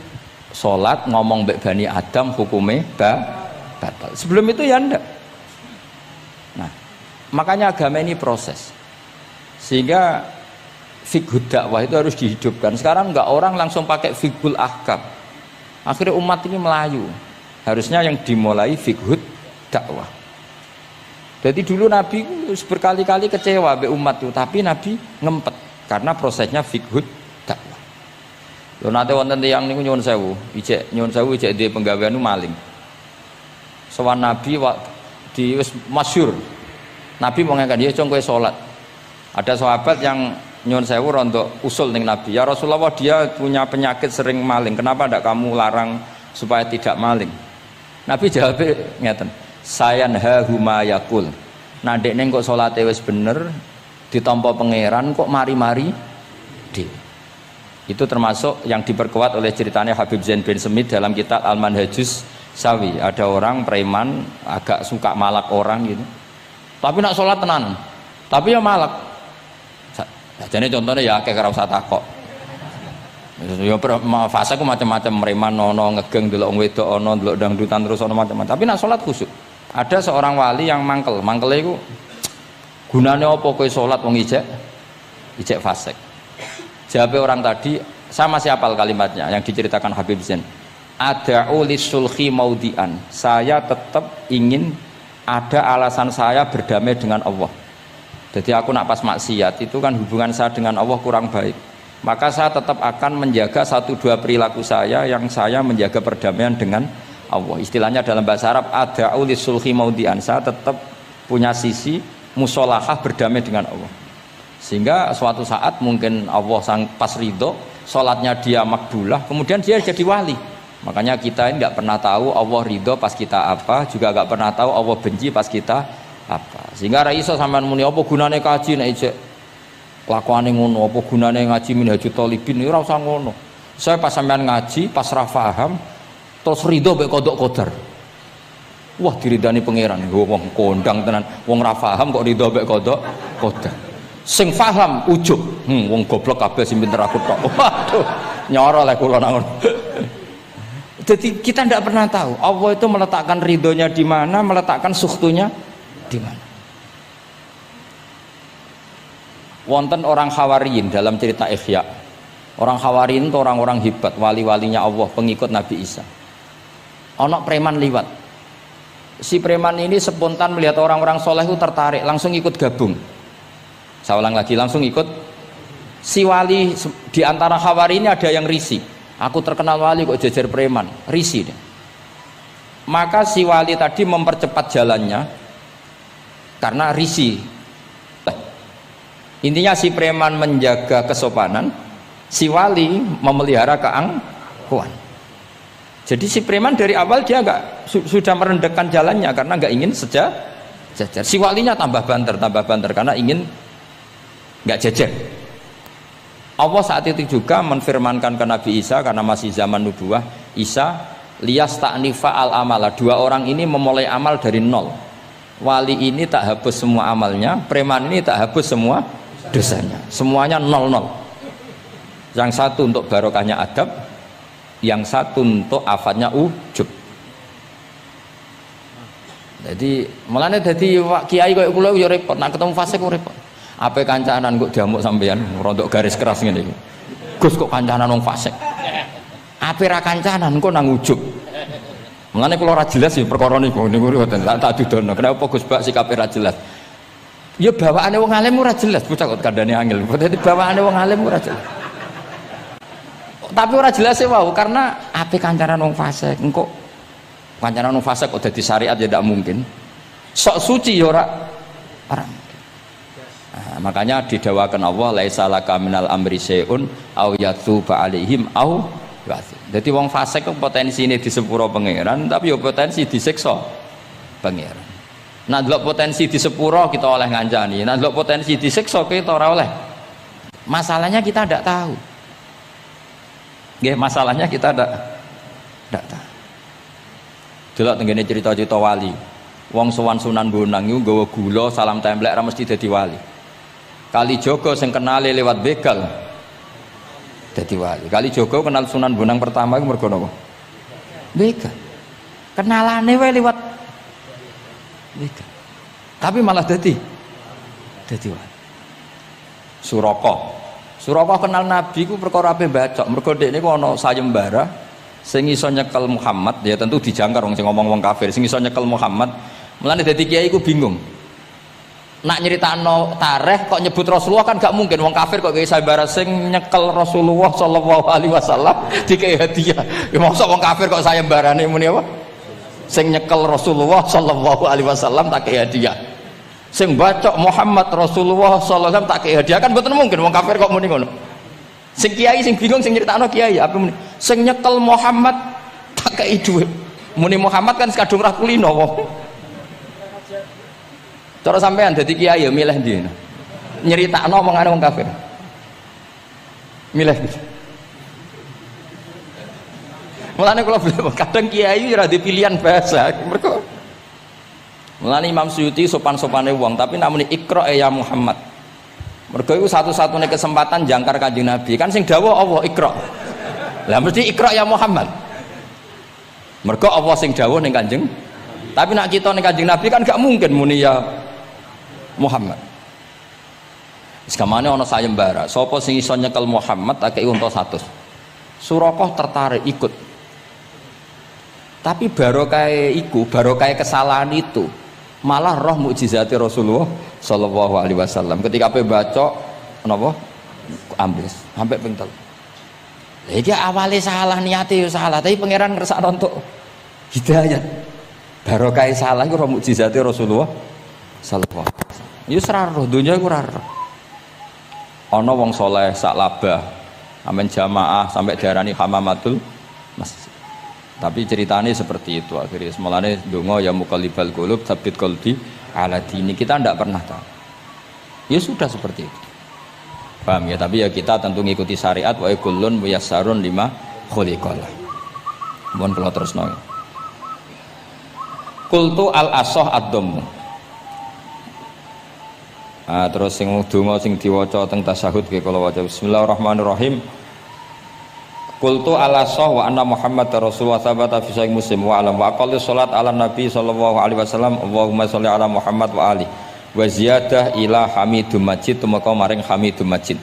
salat ngomong mbek Bani Adam hukume batal. Sebelum itu ya ndak. Nah, makanya agama ini proses. Sehingga fiqhud dakwah itu harus dihidupkan. Sekarang enggak orang langsung pakai fiqhul ahkam. Akhirnya umat ini melayu. Harusnya yang dimulai fiqhud dakwah. Jadi dulu Nabi berkali-kali kecewa be umat itu, tapi Nabi ngempet karena prosesnya fiqhud dakwah. Lho nate wonten tiyang niku nyuwun sewu, ijek duwe penggawean maling. Sowan Nabi di wis masyhur. Nabi mau ngangkat dia cung kowe salat. Ada sahabat yang nyuwun sewu rondo usul ning Nabi, "Ya Rasulullah, dia punya penyakit sering maling. Kenapa ndak kamu larang supaya tidak maling?" Nabi jawab ngeten, "Sayanha huma yakul." Nah dekne kok salate wis bener ditampa pangeran kok mari-mari di. Itu termasuk yang diperkuat oleh ceritanya Habib Zain bin Semit dalam kitab Al-Manhajus Sawi. Ada orang preman agak suka malak orang gitu. Tapi nak sholat tenan. Tapi ya malak. Jadi contohnya ya kayak ora usah takok. Ya fase ku macam-macam preman ono ngegeng delok wong wedok ono delok dangdutan terus ono macam-macam. Tapi nak sholat khusyuk. Ada seorang wali yang mangkele iku gunane apa kowe sholat wong ijek fasik. Jawab orang tadi, saya masih hafal kalimatnya yang diceritakan Habib Zain. Ada'u lisulhi maudian. Saya tetap ingin ada alasan saya berdamai dengan Allah. Jadi aku nak pas maksiat itu kan hubungan saya dengan Allah kurang baik. Maka saya tetap akan menjaga 1-2 perilaku saya yang saya menjaga perdamaian dengan Allah. Istilahnya dalam bahasa Arab ada'u lisulhi maudian. Saya tetap punya sisi musolahah berdamai dengan Allah. Sehingga suatu saat mungkin Allah sang pas ridho, sholatnya dia makbulah, kemudian dia jadi wali. Makanya kita ini nggak pernah tahu Allah ridho pas kita apa, juga nggak pernah tahu Allah benci pas kita apa. Sehingga raiso sampean muni apa gunane kaji nek ijek lakuane ngono, apa gunane ngaji Minhajul Thalibin ora usah ngono. Saya pas sampean ngaji, pas ra paham, terus ridho mek kodok qadar. Wah diridani pangeran, wong kondang tenan, wong ra paham kok ridho mek kodok qadar. Sing paham ujug, wong goblok kabeh sing pinter aku tok. Waduh, nyoro lek kula nang ngono. Jadi kita tidak pernah tahu Allah itu meletakkan ridhonya di mana, meletakkan sukhtunya di mana. Wonten orang Hawariyin dalam cerita Ihya. Orang Hawariyin itu orang-orang hebat, wali-walinya Allah, pengikut Nabi Isa. Ono preman liwat. Si preman ini spontan melihat orang-orang soleh itu tertarik, langsung ikut gabung. Saya ulang lagi, langsung ikut. Si wali di antara Hawari ini ada yang risih. Aku terkenal wali kok jejer preman, risih dia. Maka si wali tadi mempercepat jalannya karena risih. Intinya si preman menjaga kesopanan, si wali memelihara keangkuhan. Jadi si preman dari awal dia sudah merendahkan jalannya karena nggak ingin sejajar. Si walinya tambah banter karena ingin nggak jejer. Allah saat itu juga menfirmankan ke Nabi Isa karena masih zaman nubuah, Isa liyas ta'nifa al-amala. 2 orang ini memulai amal dari nol. Wali ini tak hapus semua amalnya, preman ini tak hapus semua dosanya. Semuanya 0-0. Yang satu untuk barokahnya adab, yang satu untuk afatnya ujub. Jadi mulane dadi kiai koyo kula yo repot, nak ketemu fase kok repot. Ape kancanan kok diamuk sampean rontok garis keras ngene iki. Gus kok kancanan wong fasik. Ape ra kancanan kok nang ujub. Mulane kula ora jelas ya perkara niku mboten tak dudono. Kenapa Gus Bak sikape ra jelas? Ya bawaane wong alim ora jelas, bocah kok kandhane angel. Dadi bawaane wong alim ora jelas. Tapi ora jelas e wau karena ape kancanan wong fasik. Engko kancanan wong fasik kok dadi syariat ya ndak mungkin. Sok suci ya ora. Nah, makanya didawakan Allah laisa laka minal amri syai'un au yatuba alaihim au ya'dzib. Jadi wong fasik kok potensine disepuro pangeran tapi ya potensi disiksa pangeran. Nah delok potensi disepuro kita oleh ngancani, nah delok potensi disiksa kita ora oleh. Masalahnya kita tidak tahu. Nggih, masalahnya kita ndak tahu. Delok tengene cerita-cerita wali. Wong sowan Sunan Bonang iku nggawa gula salam templek ra mesti dadi wali. Kalijaga sing kenale lewat begal dadi wali. Kalijaga kenal Sunan Bonang pertama iku mergo napa? Begal. Kenalane wae lewat begal. Tapi malah dadi wali. Suraka kenal Nabi ku perkara ape bacok. Mergo dekne ku ana sayembara sing iso nyekel Muhammad, ya tentu dijangkar wong sing ngomong wong kafir, sing iso nyekel Muhammad. Mulane dadi kiai ku bingung. Nak nyeritakno tarikh kok nyebut Rasulullah kan gak mungkin wong kafir kok kiai sayembara sing nyekel Rasulullah sallallahu alaihi wasallam dikei hadiah. Ya mosok wong kafir kok sayembarane muni apa? Sing nyekel Rasulullah sallallahu alaihi wasallam tak kei hadiah. Sing bacok Muhammad Rasulullah sallallahu alaihi wasallam tak kei hadiah kan mboten mungkin wong kafir kok muni ngono. Sing kiai sing bingung sing nyeritakno kiai apa muni sing nyekel Muhammad tak kei dhuwit. Muni Muhammad kan kadung ra kulino wong. Cara sampean dadi kiai ya milih ndi? Nyeritakno omongane wong kafir. Milih. Mulane kula kadang kiai ora di pilihan bahasa. Mergo mulane Imam Suyuti sopan-sopane wong tapi namune Iqra ya Muhammad. Mergo iku satu-satunya kesempatan jangkar Kanjeng Nabi. Kan sing dawuh Allah Iqra. Lah mesti Iqra ya Muhammad. Mergo Allah sing dawuh ning Kanjeng. Tapi nak kita ning Kanjeng Nabi kan gak mungkin muni ya Muhammad. Wis kamane ana sayembara, sapa sing iso nyekel Muhammad tak kei unta 100. Suraqah tertarik ikut. Tapi barokah iku, barokah kesalahan itu malah roh mukjizati Rasulullah sallallahu alaihi wasallam. Ketika ape baca napa ambles sampai ping 3. Lah iki awale salah niate yo salah, tapi pangeran ngersakno untuk hidayat. Barokah salah iku roh mukjizati Rasulullah sallallahu alaihi wasallam. Ya ora roh donya iku ora roh. Ana wong saleh sak labah amen jamaah sampai diarani hamamatul masjid. Tapi ceritanya seperti itu akhirnya semalane donga ya muqallibal qulub tsabbit qalbi ala dini. Kita tidak pernah tahu. Ya sudah seperti itu. Paham ya? Tapi ya kita tentu ngikuti syariat wa kullun muyassarun lima khuliqalah. Mohon kula terusno. Qultu al-asah ad-dhammu. Terus sing donga sing diwaca teng tasyahud nggih kula waca bismillahirrahmanirrahim. Qultu ala sah wa anna Muhammad Rasulullah sabata fi sahih Muslim wa alam wa aqallu salat ala nabi sallallahu alaihi wasallam Allahumma sholli ala Muhammad wa ali wa ziyadah ila hamidum majid tumeka maring hamidum majid.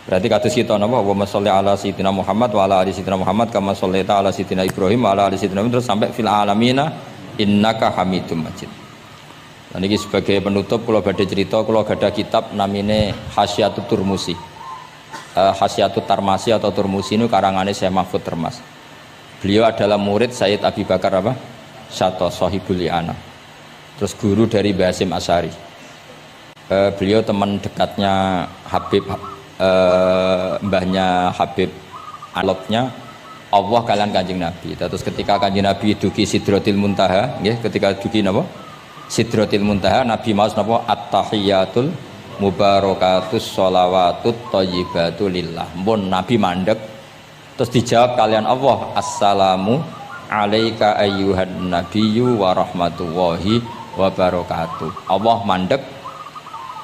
Berarti kados kita napa Allahumma sholli ala sayyidina Muhammad wa ala ali sayyidina Muhammad kama shollaita ala sayyidina Ibrahim wa ala ali sayyidina terus sampai fil alamina innaka hamidum majid. Lan iki sebagai penutup kula badhe cerita kula gadah kitab namine Hasyatut Turmusi. Hasyatut Tarmasi atau Turmusi ini karangannya Syekh Mahfud Termas. Beliau adalah murid Sayyid Abi Bakar apa? Syato Sohibul Li'ana. Terus guru dari Basim Asyari. Beliau teman dekatnya Habib, mbahnya Habib Alopnya Allah kalian Kanjeng Nabi. Terus ketika Kanjeng Nabi duki Sidratil Muntaha, ya, ketika duki napa? Sidratil Muntaha, Nabi maus napa? At-tahiyatul mubarakatus sholawatut thayyibatu lillah. Pun Nabi mandek terus dijawab kalian Allah assalamu alaika ayyuhan nabiyyu wa rahmatullahi wa barakatuh. Allah mandek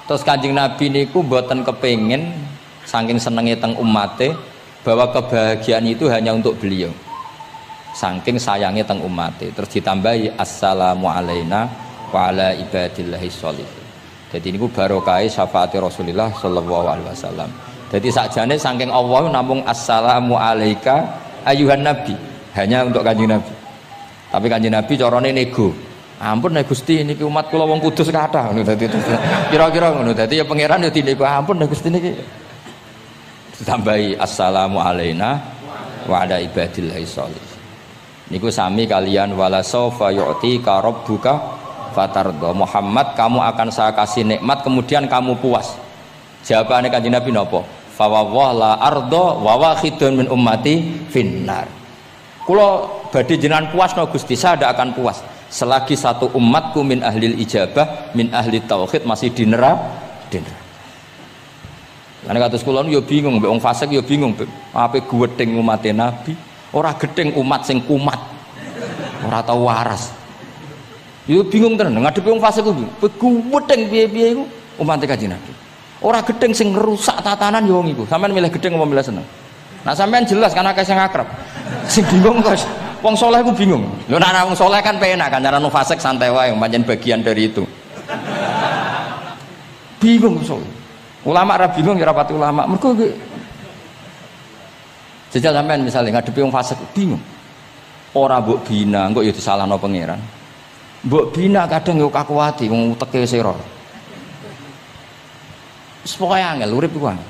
terus Kanjeng Nabi niku mboten kepengin saking senenge teng umate bahwa kebahagiaan itu hanya untuk beliau. Saking sayangnya teng umate terus ditambahi assalamu alaina wa ala ibadillahi sholihin. Jadi ini barokah syafaat Rasulullah sallallahu alaihi wasallam. Jadi sakjane saking Allah namung assalamu alaika ayuhan nabi hanya untuk Kanjeng Nabi. Tapi Kanjeng Nabi carane nego. Ampun nek Gusti niki umat kula wong kudus kathah ngono dadi kira-kira ngono. Dadi ya pangeran ya dinego ampun nek Gusti niki. Ditambahi assalamu alaina wa ala ibadillahi sholihin. Niku sami kalian wala saufa yu'tika rabbuka fatardo Muhammad kamu akan saya kasih nikmat kemudian kamu puas. Jawabannya Kanjeng Nabi napa? Fa wallah la ardo wa wahidun min ummati finnar. Kula badhe jenengan puas no Gusti, saya tidak akan puas selagi satu umatku min ahlil ijabah min ahli tauhid masih di neraka. Karena kados kula yo bingung, mbek wong fasik yo bingung, ape gedeng umat Nabi, ora gedeng umat sing kumat. Ora tau waras. Yo bingung tenan ngadepi wong fasik ku. Gedeng piye-piye iku umat Kanjeng Nabi. Ora gedeng sing ngerusak tatanan yo wong iku. Sampeyan milih gedeng apa milih seneng? Nah sampeyan jelas kan akeh sing akrab. Sing bingung kok wong saleh ku bingung. Lho nek wong saleh kan penak kan cara nu fasik santai wae pancen bagian dari itu. Bingung saleh. Ulama ra bingung ya rapati ulama. Mergo jajal sampean misalnya ngadepi wong fasik bingung. Ora mbok bina, engko ya disalahno pangeran. Mbok bina kadang yo kakuwati wong uteke sira. Wis pokoke angel urip iku angel.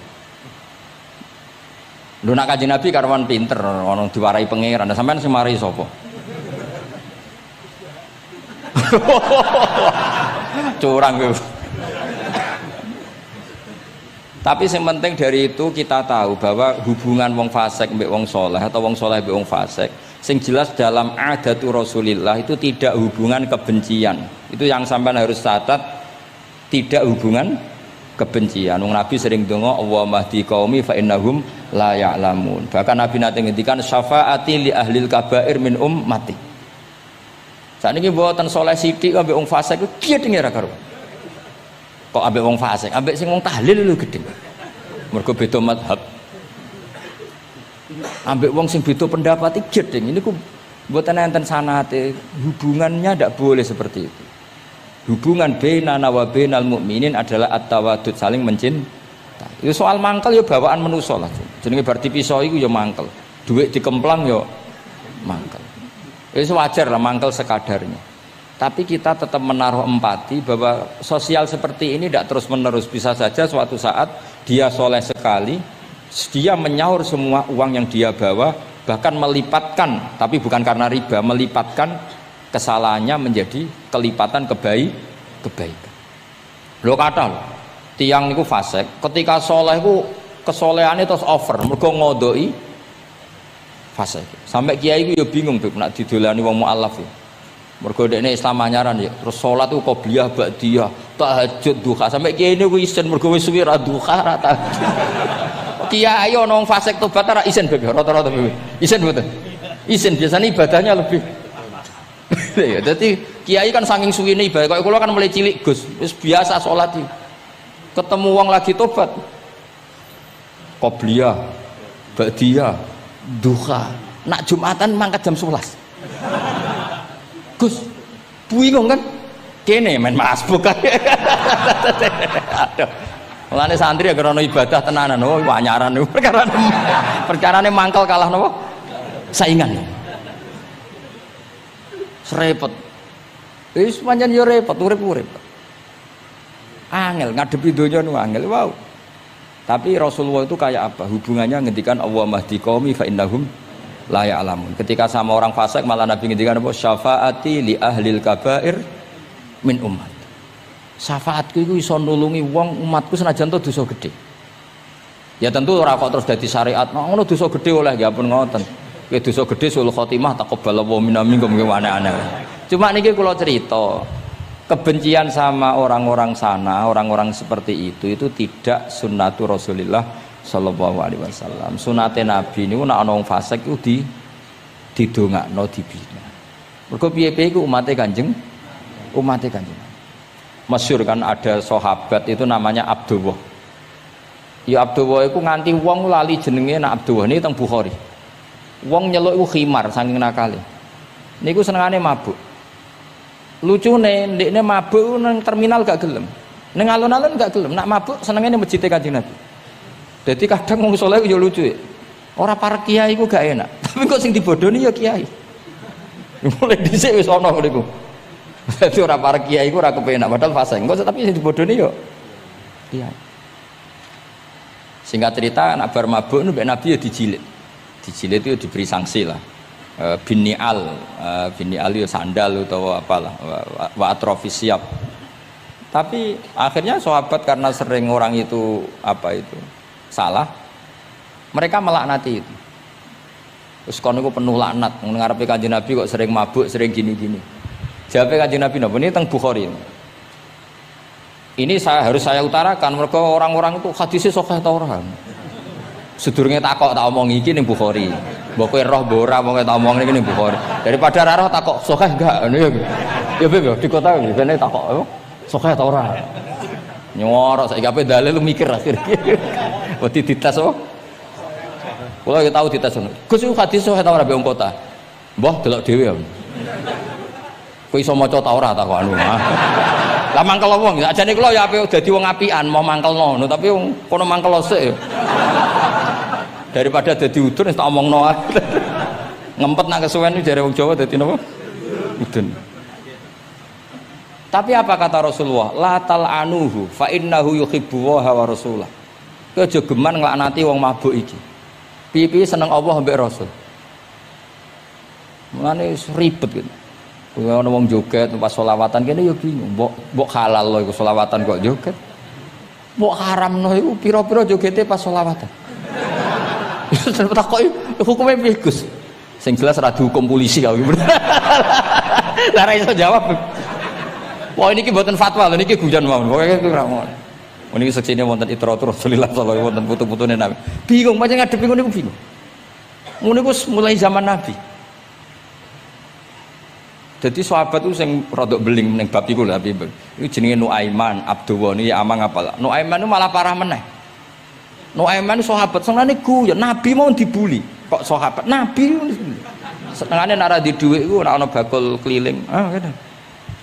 Lho nak Kanjeng Nabi karwan pinter ana diwarai pangeran. Sampean sing mari sapa? Curang kowe. Tapi yang penting dari itu kita tahu bahwa hubungan wong fasik mbek wong soleh atau wong soleh mbek wong fasik, sing jelas dalam adatu Rasulillah itu tidak hubungan kebencian. Itu yang sampean harus catat, tidak hubungan kebencian. Wong Nabi sering donga Allahumma hdi qaumi fa innahum la ya'lamun. Bahkan Nabi nate ngendikan syafaati li ahlil kabair min ummati. Sakniki mboten soleh sithik ambek wong fasik ku gedhe ra karo. Kok ambek wong fasik, ambek sing wong tahlil lho gedhe. Mergo beda mazhab. Ambek wong sing beda pendapat iki gedhe. Ini ku mboten enten sanate, hubungannya ndak boleh seperti itu. Hubungan bainana wa bainal mukminin adalah at-tawaddud, saling mencintai. Itu soal mangkel ya bawaan manusa lah. Jenenge bar dipisah iku ya mangkel. Duit dikemplang ya mangkel. Itu wajar lah mangkel sekadarnya. Tapi kita tetap menaruh empati bahwa sosial seperti ini tidak terus menerus. Bisa saja suatu saat dia soleh sekali, dia menyaur semua uang yang dia bawa, bahkan melipatkan, tapi bukan karena riba, melipatkan kesalahannya menjadi kelipatan kebaikan. Lo kata lo, tiang itu fasik, ketika soleh itu kesolehannya terus over, mergo ngodoi fasik. Sampai kiai itu ya bingung tuh, nak didolani wong mu'alaf ya. Mergo dekne Islam anyaran ya, terus salat ku qobliyah ba'diyah, tahajud duha. Sampai kiai niku isen mergo wis suwi ra duha ra tahajud. Kiai ana wong fasik tobat ra isen beb rata-rata beb. Isen mboten. Isen biasanya ibadahnya lebih. Ya dadi kiai kan saking suwine ibadah kok kula kan mulai cilik Gus, wis biasa salat iki. Ketemu wong lagi tobat. Qobliyah, ba'diyah, duha. Nak Jumatan mangkat jam 11. Gus, bingung kan? Kene main masbuk kan? Aduh, mulane santri ya karena ibadah tenanan, oh wanyaran itu perkarane mangkel kalah nopo? Saingan. Serepet. Wis pancen yo repot, urip-urip. Angel ngadepi donya nu angel, wow. Tapi Rasulullah itu kayak apa? Hubungannya ngendikan Allahumma hdi qaumi fa innahum la ya'lamun. Ketika sama orang fasik malah Nabi ngendikan apa? Syafaati li ahlil kabair min ummat. Syafaatku iku iso nulungi wong umatku senajan to dosa gedhe. Ya tentu ora kok terus dadi syariat. Ngono dosa gedhe oleh ya pun ngoten. Kowe dosa gedhe sul khotimah taqabbalallahu minna minkum aneh-aneh. Cuma niki kula cerita, kebencian sama orang-orang sana, orang-orang seperti itu tidak sunnatu Rasulillah sallallahu alaihi wasallam. Sunate Nabi niku nek ana wong fasik iku didongakno dibina. Mergo piye-piye iku umate Kanjeng. Masyhur kan ada sahabat itu namanya Abdullah. Ya Abdullah iku nganti wong lali jenenge nek Abdullah niki teng Bukhari. Wong nyeluk iku khimar saking nakale. Niku senengane mabuk. Lucune ndekne mabuk nang terminal gak gelem. Ning alun-alun gak gelem. Nak mabuk senengane masjid Kanjeng Nabi. Jadi kadang wong saleh yo lucu ya. Ora para kiai ku gak enak, tapi kok sing dibodoni ya kiai. Mulai dhisik wis ana niku. Dadi ora para kiai ku ora kepenak padahal fasik. Kok tapi sing dibodoni yo kiai. Singkat cerita anak bar mabuk mbek Nabi ya dijilid. Dijilid itu diberi sanksi lah. Binial itu sandal atau apalah wa atrofis siap. Tapi akhirnya sahabat karena sering orang itu salah, mereka melaknati itu. Terus kono iku penuh laknat, ngarepe Kanjeng Nabi kok sering mabuk, sering gini-gini. Jawabe Kanjeng Nabi napa? Ini teng Bukhari. Ini harus saya utarakan, mereka orang-orang itu hadisnya sahih ta ora. Sedurunge takok tak omong iki ning Bukhari. Mbok kowe roh mbora mongke tak omong iki ning Bukhari. Daripada ra roh takok sahih enggak ngono ya. Ya Beb, di kota iki kene takok sahih ta ora. Nyorok saiki ape dalil lu mikir akhir iki. Wedi dites oh. Kula ya tau dites ngono. Gus iku hadis sahih ta ora mbek wong kota. Mbah delok dhewe ya. Kowe iso maca ta ora takok anu. Lah mangkel wong, sakjane kula ya ape dadi wong apian mau mangkelno, tapi wong kono mangkel sik. Daripada dadi udun wis tak omongno ae. Ngempet nak kesuwen iki jare wong Jawa dadi napa? Udun. Tapi apa kata Rasulullah? La tal'anuhu fa innahu yuhibbu wa rasulah. Kowe aja geman nglaknati wong mabuk iki. Piye-piye seneng Allah mbek Rasul. Mulane ribet gitu. Ana wong joget pas selawatan kene ya bingung, mbok halal lho iku selawatan kok joget. Mbok haramno iku pira-pira jogete pas selawatan. Terus takoki hukume piye Gus? Sing jelas ora dihukum polisi kok. Lah ra iso jawab. Wah niki mboten fatwa lho niki guyon mawon. Pokoke ora ngono. Niki seksine wonten itratur Rasulullah sallallahu alaihi wasallam wonten putu-putune Nabi. Bingung pancen ngadepi ngono niku bingung. Ngono iku mulai zaman Nabi. Jadi sahabat itu yang rodok beling ning bab iku lho Habib. Iku jenenge Nuaiman, Abdullah niki amang apal. Nuaiman itu malah parah meneh. Nuaiman sahabat senengane guyon, Nabi mau dibuli. Kok sahabat Nabi senengane nek ora di dhuwit iku ora ana bakul keliling. Ah ngene.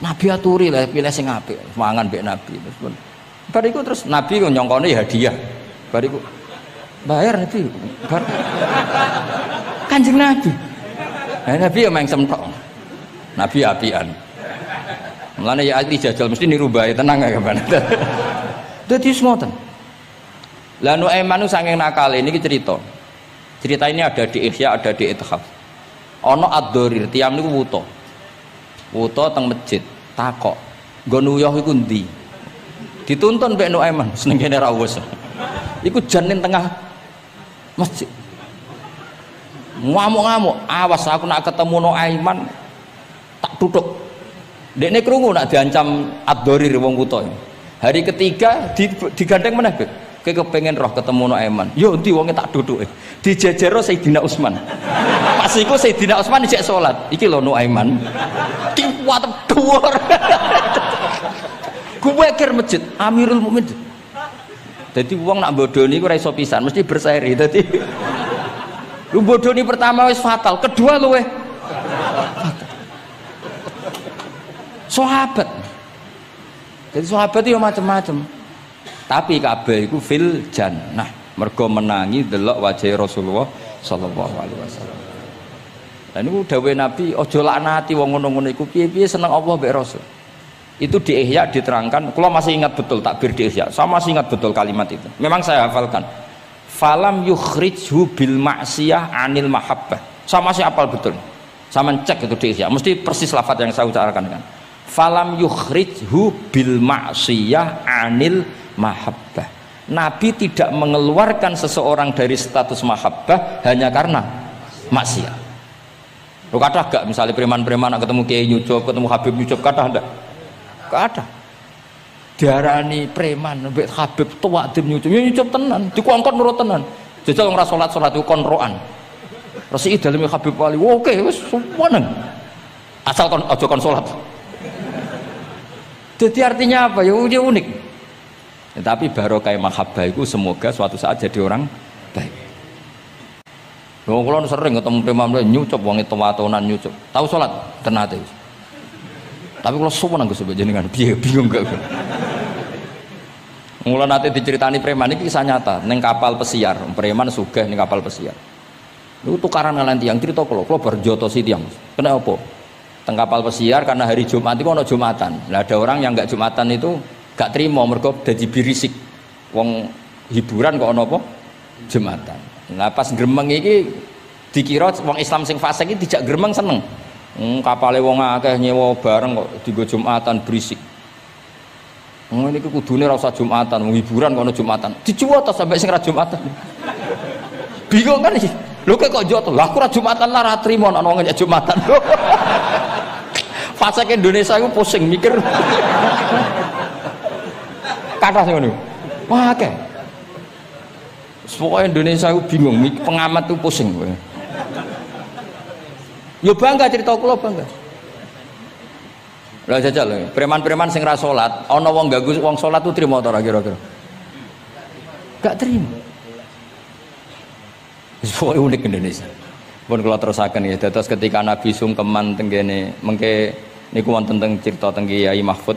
Nabi aturi lah pilih sing apik, mangan mbek Nabi terus pun. Bar iku terus Nabi kok nyongkone ya hadiah. Bar iku bayar Nabi. Bar Kanjeng Nabi. Nah, Nabi ya main semtok. Nabi apian. Mulane ya ahli jajal mesti niru bae tenang ya kapan. Dadi ngoten. Lah Nuaiman nu saking nakale niki cerita. Cerita ini ada di Ihya, ada di Ithaf. Ana ad-Dharir, tiyang niku wuta. Wuta teng masjid, takok. Nggon uyah iku ndi? Dituntun mbek Nuaiman, seneng kene ra wis. Iku jan ning tengah masjid. Ngamuk-ngamuk, awas aku nak ketemu Nuaiman tak tutup. Dekne krungu nak diancam ad-Dharir wong wuta. Hari ketiga digandeng meneh, Beb. Kowe kepengin roh ketemu Nuaiman. Yo endi wonge tak duduke. Dijejero Sayyidina Utsman. Pas iku Sayyidina Utsman ijek salat. Iki lho Nuaiman. Kuat dhuwur. Kuwe kir masjid Amirul Mukminin. Dadi wong nak bodoni iku ora iso pisan, mesti berseri. Dadi lu bodoni pertama wis fatal, kedua luwe sahabat. Jadi sahabat itu macam-macam. Tapi kabeh iku fil jannah. Mergo menangi delok wajah Rasulullah sallallahu alaihi wasallam. Lah niku dawuh Nabi, aja laknati wong ngono-ngono iku piye-piye seneng Allah mbek Rasul. Itu di Ihya diterangkan, kula masih ingat betul takbir di Ihya. Saya masih ingat betul kalimat itu. Memang saya hafalkan. Falam yukhrijhu bil ma'siyah anil mahabbah. Saya masih hafal betul. Saya mencek itu di Ihya. Mesti persis lafaz yang saya ucapkan kan. Falam yukhrijhu bil ma'siyah anil mahabbah. Nabi tidak mengeluarkan seseorang dari status mahabbah hanya karena maksiat. Lo kata gak misalnya preman-preman ketemu Kiai nyucup, ketemu Habib nyucup, kata enggak? Gak ada. Diarani preman mbek Habib tua dem nyucup, ya nyucup tenan, dikongkon nurut tenan. Jajal ora salat-salat iku konroan. Resiki daleme Habib Wali. Oke, wis suweneng. Asal kon aja kon salat. Jadi artinya apa? Ya unik. Tapi barokah mahabbah itu semoga suatu saat jadi orang baik. Lho kula sering ketemu preman nyucup wong itu watonan nyucup. Tahu salat tenate. Tapi kula suwun Gus jenengan piye bingung gak. Mula nate diceritani preman iki kisah nyata ning kapal pesiar, preman sugih ning kapal pesiar. Niku tukaran kalian tiyang cerita kula bar jotosi tiyang. Kena apa? Teng kapal pesiar karena hari Jumat itu ana Jumatan. Lah ada orang yang enggak Jumatan itu gak terima mergo dadi birisik. Wong hiburan kok ana apa? Jumatan. Lah pas gremeng iki dikira wong Islam sing fasik iki dijak gremeng seneng. Kapale wong akeh nyewa bareng kok dienggo Jumatan berisik. Ini kudune ora usah Jumatan, wong hiburan kok ana Jumatan. Dicuwot sampai sing ra Jumatan. Bingung kan iki. Lho kok joto? Lah aku ora Jumatan lah ra trimo ana wong nyek Jumatan. Fasik Indonesia iku pusing mikir. kathah sing ngono. Wah, akeh. Pokoke Indonesia aku bingung, pengamat tuh pusing. Yo bangga cerita kula bangga. Lah jajal lho, preman-preman sing ra salat, ana wong ganggu wong salat tuh trimo ta ora kira-kira? Gak trimo. Wis pokoke unik Indonesia. Pun kula terusaken ya, dados ketika Nabi sungkeman teng kene mengke niku wonten teng crita teng Kiai Mahfud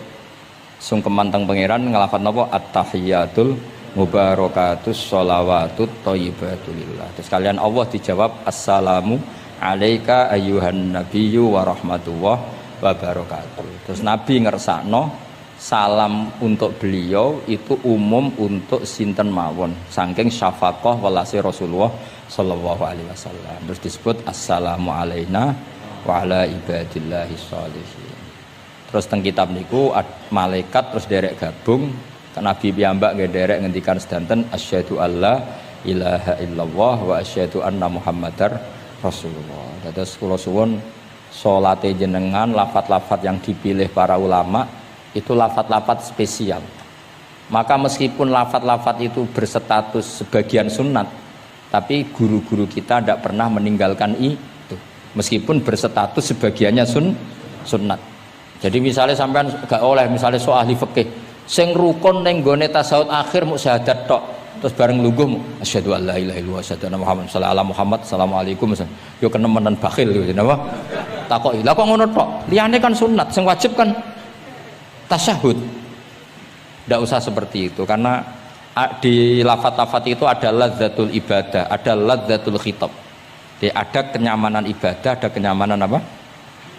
sungkeman teng pangeran nglafat napa at-tahiyatul mubarakatus sholawatut thayyibatulillah. Terus kalian Allah dijawab assalamu alaika ayyuhan nabiyyu wa rahmatullah wa barakatuh. Terus Nabi ngersakno salam untuk beliau itu umum untuk sinten mawon saking syafaqah welase Rasulullah sallallahu alaihi wasallam. Terus disebut assalamu alaina wa ala ibadillahi sholihin. Terus teng kitab niku malaikat terus derek gabung Nabi piyambak nggih derek ngendikan sedanten asyhadu alla ilaha illallah wa asyhadu anna muhammadar rasulullah. Terus kula suwun salate jenengan lafat-lafat yang dipilih para ulama itu lafat-lafat spesial. Maka meskipun lafat-lafat itu berstatus sebagian sunat, tapi guru-guru kita tidak pernah meninggalkan itu. Meskipun berstatus sebagiannya sunat. Jadi misalnya sampean gak oleh misalnya soal ahli fikih sing rukun ning gone tasawuf akhir mu syahadat tok terus bareng lungguh asyhadu alla ilaha illallah asyhadu anna muhammad sallallahu Muhammad assalamualaikum yo kenemenan bakhil yo napa takoki lha kok ngono tok liyane kan sunat sing wajib kan tasyahud. Ndak usah seperti itu karena di lafaz-lafaz itu ada lazzatul ibadah, ada lazzatul khitab. Jadi ada kenyamanan ibadah, ada kenyamanan apa?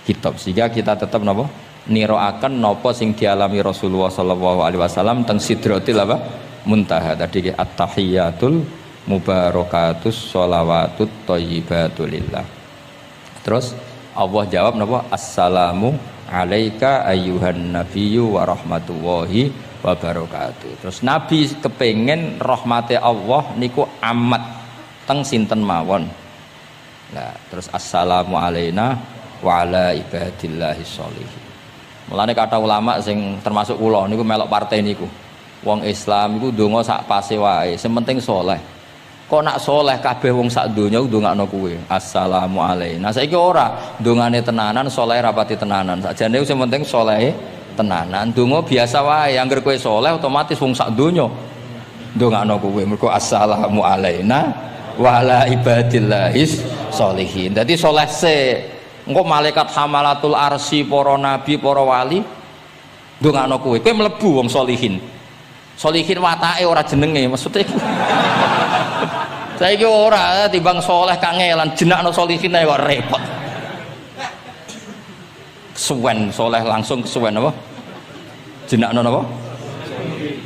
Khitab. Sehingga kita tetap napa? Niroaken napa sing dialami Rasulullah sallallahu alaihi wasallam teng sidratil apa? Muntaha. Tadi at-tahiyatul mubarakatus sholawatut thayyibatulillah. Terus Allah jawab napa? Assalamu alaika ayyuhan nabiyyu wa rahmatullahi wa barakatuh. Terus Nabi kepengen rahmate Allah niku amat teng sinten mawon. Nah, terus assalamu alaina wa ala ibadillahi sholihin. Mulane kata ulama sing termasuk kula niku melok partai niku. Wong Islam iku ndonga sak pase wae, sementing saleh. Kok nak saleh kabeh wong sak donya ndongakno kuwe. Assalamu alaina. Saiki ora ndongane tenanan, saleh rapati tenanan. Sakjane sing penting saleh tenanan. Ndonga biasa wae, anggere kowe saleh otomatis wong sak donya ndongakno kuwe. Mergo assalamu alaina wa ala ibadillahis sholihin. Dadi saleh se engko malaikat hamalatul arsy para nabi para wali ndongakno kowe mlebu wong sholihin. Sholihin watake ora jenenge maksudnya saiki ora timbang saleh kangelan jenakno sholihin ae kok repot. Kesuwen saleh langsung kesuwen apa? Jenakno napa?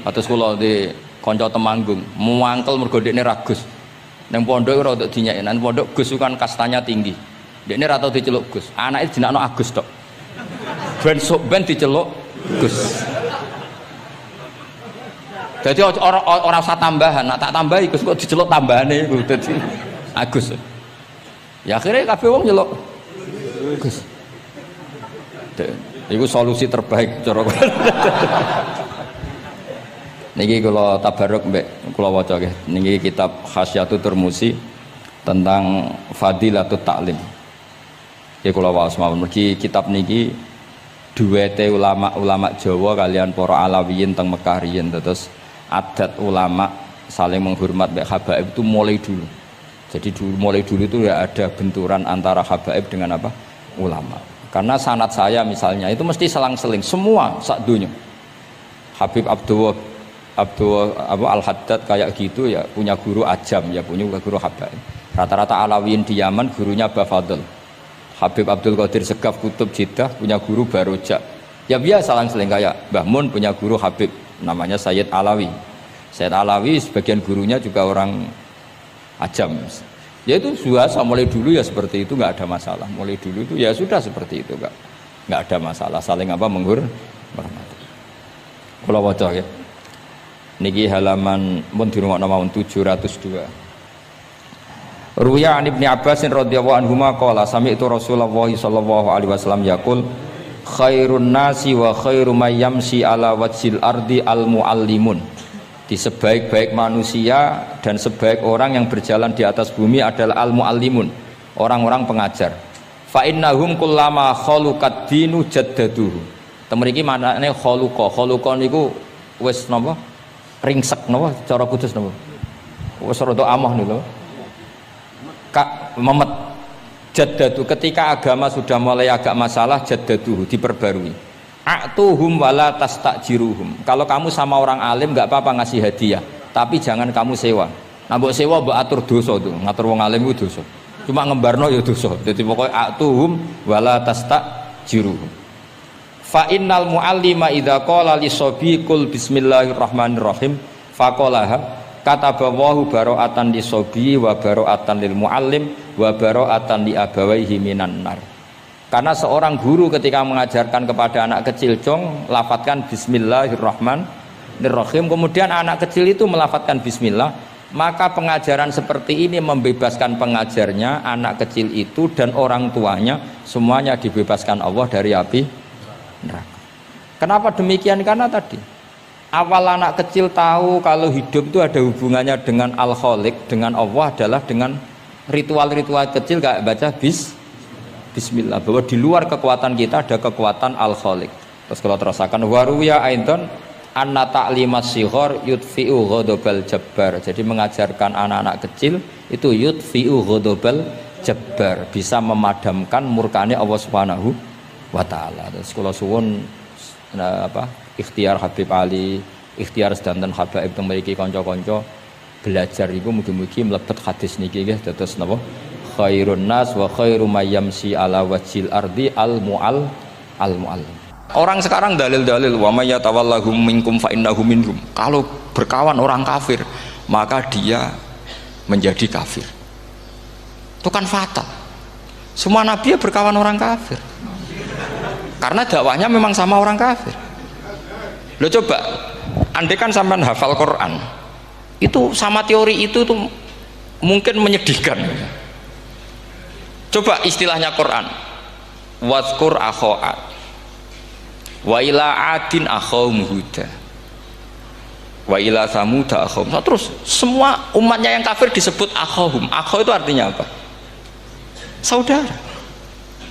Atus kula di kanca Temanggung muangkel mergo dekne ragus. Ning pondok ora untuk dinyeki, nang pondok Gus kan kastanya tinggi. Dekne ra tau diceluk Gus. Anake jenakno Agus tok. Ben sok ben diceluk Gus. Jadi orang usah tambahan, nak tak tambahi Gus kok diceluk tambahane iku dadi Agus. Ya akhirnya kabeh wong nyeluk Gus. Iku solusi terbaik cara. Niki kula tabarruk mbek kula waca nggih. Niki kitab Khasyatul Turmusi tentang Fadilatut Ta'lim. Nggih kula waos mawon mergi kitab niki duwete ulama-ulama Jawa kalian para Alawiyin teng Mekah riyen terus adat ulama saling menghormat mbek habaib itu mulai dulu. Jadi mulai dulu itu ya ada benturan antara habaib dengan apa? Ulama. Karena sanad saya misalnya itu mesti selang-seling semua sak dunya. Habib Abdullah Al-Haddad kayak gitu ya punya guru ajam ya punya guru habaib. Rata-rata Alawiyin di Yaman gurunya Bafadl. Habib Abdul Qadir Segaf Kutub Jeddah punya guru Barojak. Ya biasa selang-seling kayak Mbah Mun punya guru Habib namanya Sayyid Alawi. Sayyid Alawi sebagian gurunya juga orang ajam. Ya itu biasa mulai dulu ya seperti itu nggak ada masalah. Mulai dulu itu ya sudah seperti itu nggak ada masalah saling apa menghormati. Kula waca ya. Niki halaman mun dirungokno mawon 702. Ruya an Ibnu Abbas radhiyallahu anhuma qala sami'tu Rasulullah sallallahu alaihi wasallam yaqul khairun nasi wa khairu may yamsi ala wajhil ardi al muallimun. Di sebaik-baik manusia dan sebaik orang yang berjalan di atas bumi adalah al muallimun, orang-orang pengajar. Fa innahum kullama khaluqad dinu jaddaduhu. Temen iki manane khuluqa niku wis napa ringsek napa cara kudus napa wis rada amah niku Kak memet jaddadu ketika agama sudah mulai agak masalah jaddadu diperbarui a'tuhum wala tastajiruhum. Kalau kamu sama orang alim enggak apa-apa ngasih hadiah tapi jangan kamu sewa. Nah mbok sewa mbok atur dosa tuh ngatur wong alim itu dosa cuma ngembarno ya dosa. Jadi pokoknya a'tuhum wala tastajiruhum. Fa innal muallima idza qala li sabi qul bismillahirrahmanirrahim faqalaha katabawahu bara'atan li sabi wa bara'atan lil muallim wa bara'atan li abawaihi minan nar. Karena seorang guru ketika mengajarkan kepada anak kecil jong lafadzkan bismillahirrahmanirrahim, kemudian anak kecil itu melafadzkan bismillah, maka pengajaran seperti ini membebaskan pengajarnya, anak kecil itu dan orang tuanya semuanya dibebaskan Allah dari api neraka. Kenapa demikian? Karena tadi awal anak kecil tahu kalau hidup itu ada hubungannya dengan Al-Khaliq, dengan Allah adalah dengan ritual-ritual kecil kayak baca bismillah, bahwa di luar kekuatan kita ada kekuatan Al-Khaliq. Terus kalau terasakan waruya aidan anna ta'limat sighar yudfi'u ghadabal jabbar. Jadi mengajarkan anak-anak kecil itu yudfi'u ghadabal jabbar, bisa memadamkan murkane Allah Subhanahu wa ta'ala. Terus kalau suwun ikhtiar Habib Ali, ikhtiar sedanten habaib teng mriki kanca-kanca belajar iku mugi-mugi mlebet hadis niki nggih dados napa khairun nas wa khairu may yamsi ala wajhil ardi al muallim. Orang sekarang dalil-dalil wa may yatawallahum minkum fa innahu minhum. Kalau berkawan orang kafir maka dia menjadi kafir. Itu kan fatal. Semua nabi berkawan orang kafir. Karena dakwahnya memang sama orang kafir. Lo coba, andai kan sampean hafal Quran, itu sama teori itu tuh mungkin menyedihkan. Coba istilahnya Quran, wazkur akho'at, wa ila adin akhawum huda, wa ila samuda akhawum. Nah, terus semua umatnya yang kafir disebut akhawum. Akhaw itu artinya apa? Saudara.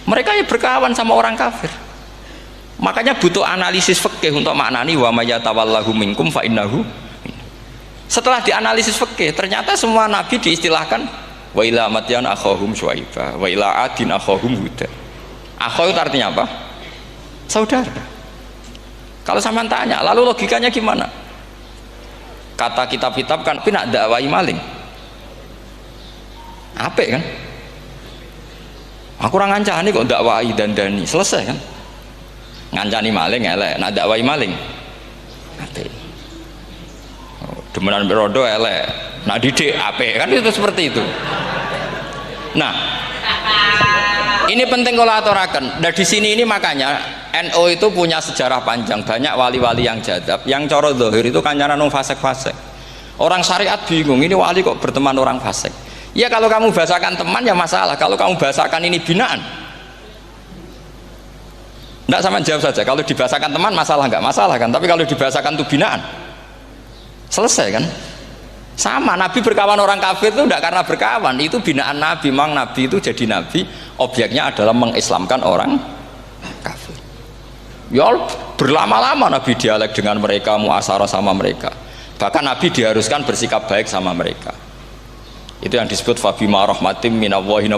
Mereka yang berkawan sama orang kafir. Makanya butuh analisis fikih untuk maknani wa may yatawallahu minkum fa innahu. Setelah dianalisis fikih, ternyata semua nabi diistilahkan wa ila madyan akhahum syuaiba wa ila adin akhahum huda. Akhaw itu artinya apa? Saudara. Kalau sampean tanya, lalu logikanya gimana? Kata kitab-kitab kan pinak dakwai maling. Apik kan? Aku ora ngancani kok dakwai dandani, selesai kan? Ngancani maling elek, nak dakwai maling apik. Demenan rodo elek, nak didik apik, kan itu seperti itu. Nah, ini penting kalau aturaken. Nah di sini ini makanya NU itu punya sejarah panjang, banyak wali-wali yang jadab, yang coro zahir itu kancanan wong fasik-fasik. Orang syariat bingung, ini wali kok berteman orang fasik. Ya kalau kamu bahasakan teman ya masalah, kalau kamu bahasakan ini binaan. Tidak sama jawab saja. Kalau dibahasakan teman masalah nggak masalah kan? Tapi kalau dibahasakan itu binaan, selesai kan? Sama. Nabi berkawan orang kafir itu tidak karena berkawan, itu binaan Nabi. Memang Nabi itu jadi Nabi, objeknya adalah mengislamkan orang kafir. Ya berlama-lama Nabi dialek dengan mereka, muasarah sama mereka. Bahkan Nabi diharuskan bersikap baik sama mereka. Itu yang disebut fabima rahmatim minallahi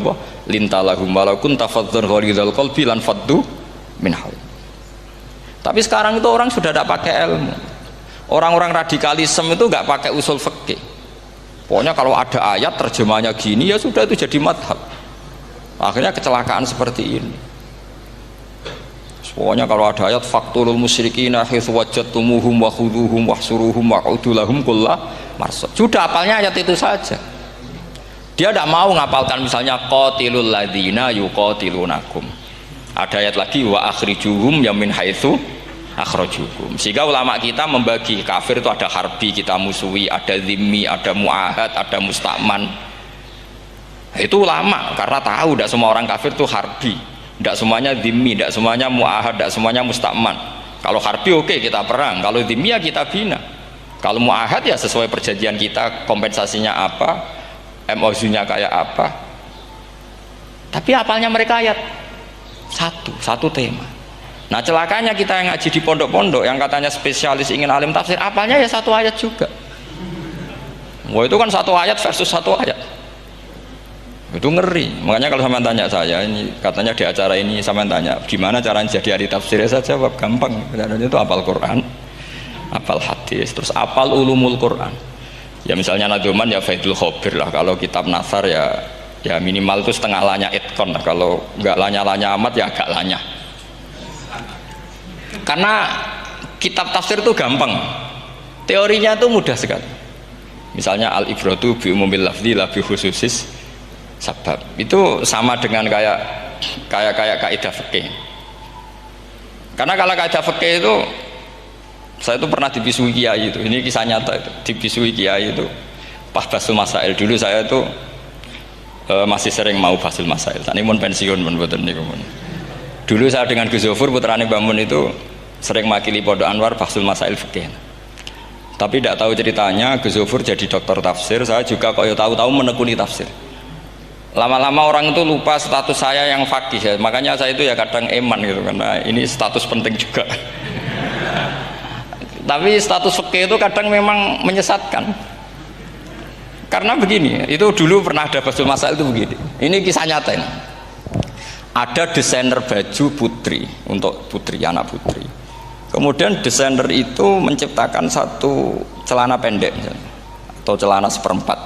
lintalahum walau kunta fadzan ghalidhal qalbi lan faddu minhal. Tapi sekarang itu orang sudah tidak pakai ilmu. Orang-orang radikalisme itu nggak pakai usul fikih. Pokoknya kalau ada ayat terjemahnya gini ya sudah itu jadi madhab. Akhirnya kecelakaan seperti ini. Pokoknya kalau ada ayat faqtulul musyrikina haitsu wajadtumuhum wa khudhuhum wahsuruhum wa'udu lahum kulla marsad. Sudah hafalnya ayat itu saja. Dia tidak mau ngapalkan misalnya qatilul ladzina yuqatilunakum. Ada ayat lagi wa akhrijuhum yamin haitsu akhrajukum. Sehingga ulama kita membagi kafir itu ada harbi, kita musuhi, ada zimmi, ada muahad, ada musta'man. Itu ulama karena tahu tidak semua orang kafir itu harbi. Tidak semuanya dhimmi, tidak semuanya mu'ahad, tidak semuanya musta'man. Kalau harbi oke, kita perang, kalau dhimmi ya kita bina. Kalau mu'ahad ya sesuai perjanjian kita, kompensasinya apa, MOU-nya kayak apa. Tapi apalnya mereka ayat satu tema. Nah celakanya kita yang ngaji di pondok-pondok yang katanya spesialis ingin alim tafsir, apalnya ya satu ayat juga. Wah itu kan satu ayat versus satu ayat, itu ngeri. Makanya kalau sama tanya saya, ini katanya di acara ini sama tanya gimana caranya jadi ahli tafsir, saya jawab gampang. Caranya itu apal Quran, apal hadis, terus apal ulumul Quran. Ya misalnya Nadoman ya Faidul Khobir lah. Kalau kitab Nasar ya minimal itu setengah lanya itkon lah. Kalau nggak lanya amat ya agak lanya. Karena kitab tafsir itu gampang, teorinya itu mudah sekali. Misalnya al-ibratu bi umumil lafzi la bi khususis sabab, itu sama dengan kayak kaidah fikih. Karena kalau kaidah fikih itu saya itu pernah dibisui kiai itu, ini kisah nyata itu, dibisui kiai itu pas basul masail. Dulu saya itu masih sering mau basul masail. Tadi mun pensiun mun boten niku. Dulu saya dengan Gus Zofur putrane Mbah Mun itu sering makili Pondok Anwar basul masail fikih. Tapi tidak tahu ceritanya Gus Zofur jadi dokter tafsir, saya juga kok ya tahu-tahu menekuni tafsir. Lama-lama orang itu lupa status saya yang fakih ya. Makanya saya itu ya kadang eman gitu, karena ini status penting juga. Tapi status fikih itu kadang memang menyesatkan. Karena begini, itu dulu pernah ada basul masail itu begini. Ini kisah nyata ini. Ada desainer baju putri, untuk putri, anak putri. Kemudian desainer itu menciptakan satu celana pendek misalnya, atau celana seperempat.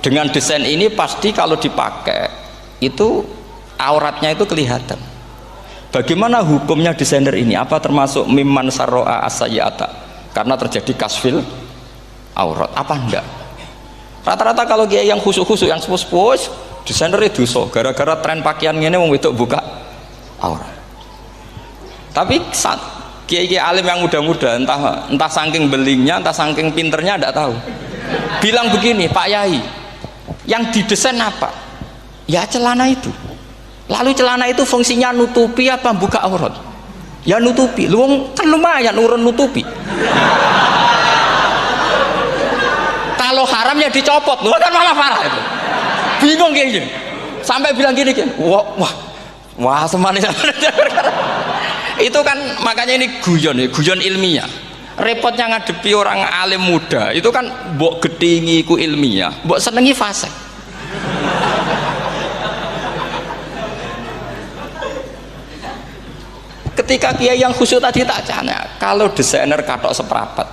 Dengan desain ini pasti kalau dipakai itu auratnya itu kelihatan. Bagaimana hukumnya desainer ini? Apa termasuk mimman sarro'a as-sayyi'ata? Karena terjadi kasfil aurat. Apa enggak? Rata-rata kalau dia yang khusyuk-khusyuk, yang sepuh-sepuh, desainer itu dosa. Gara-gara tren pakaian ini wong wedok buka aurat. Tapi kiai-kiai alim yang muda-muda, entah saking belingnya, entah saking pinternya, tidak tahu. Bilang begini, Pak Yai, yang didesain apa? Ya celana itu. Lalu celana itu fungsinya nutupi apa buka aurat? Ya nutupi. Lu kan lumayan urun nutupi. Kalau haram ya dicopot. Lu kan malah parah itu. Bingung kayaknya. Sampai bilang gini kan, wah semanis. Itu kan makanya ini guyon ilmiah. Repotnya ngadepi orang alim muda itu kan mbok gedhingi ku ilmiah, mbok senengi fasik. Ketika kiai yang khusyuk tadi tak tanya, kalau desainer katok seperapat,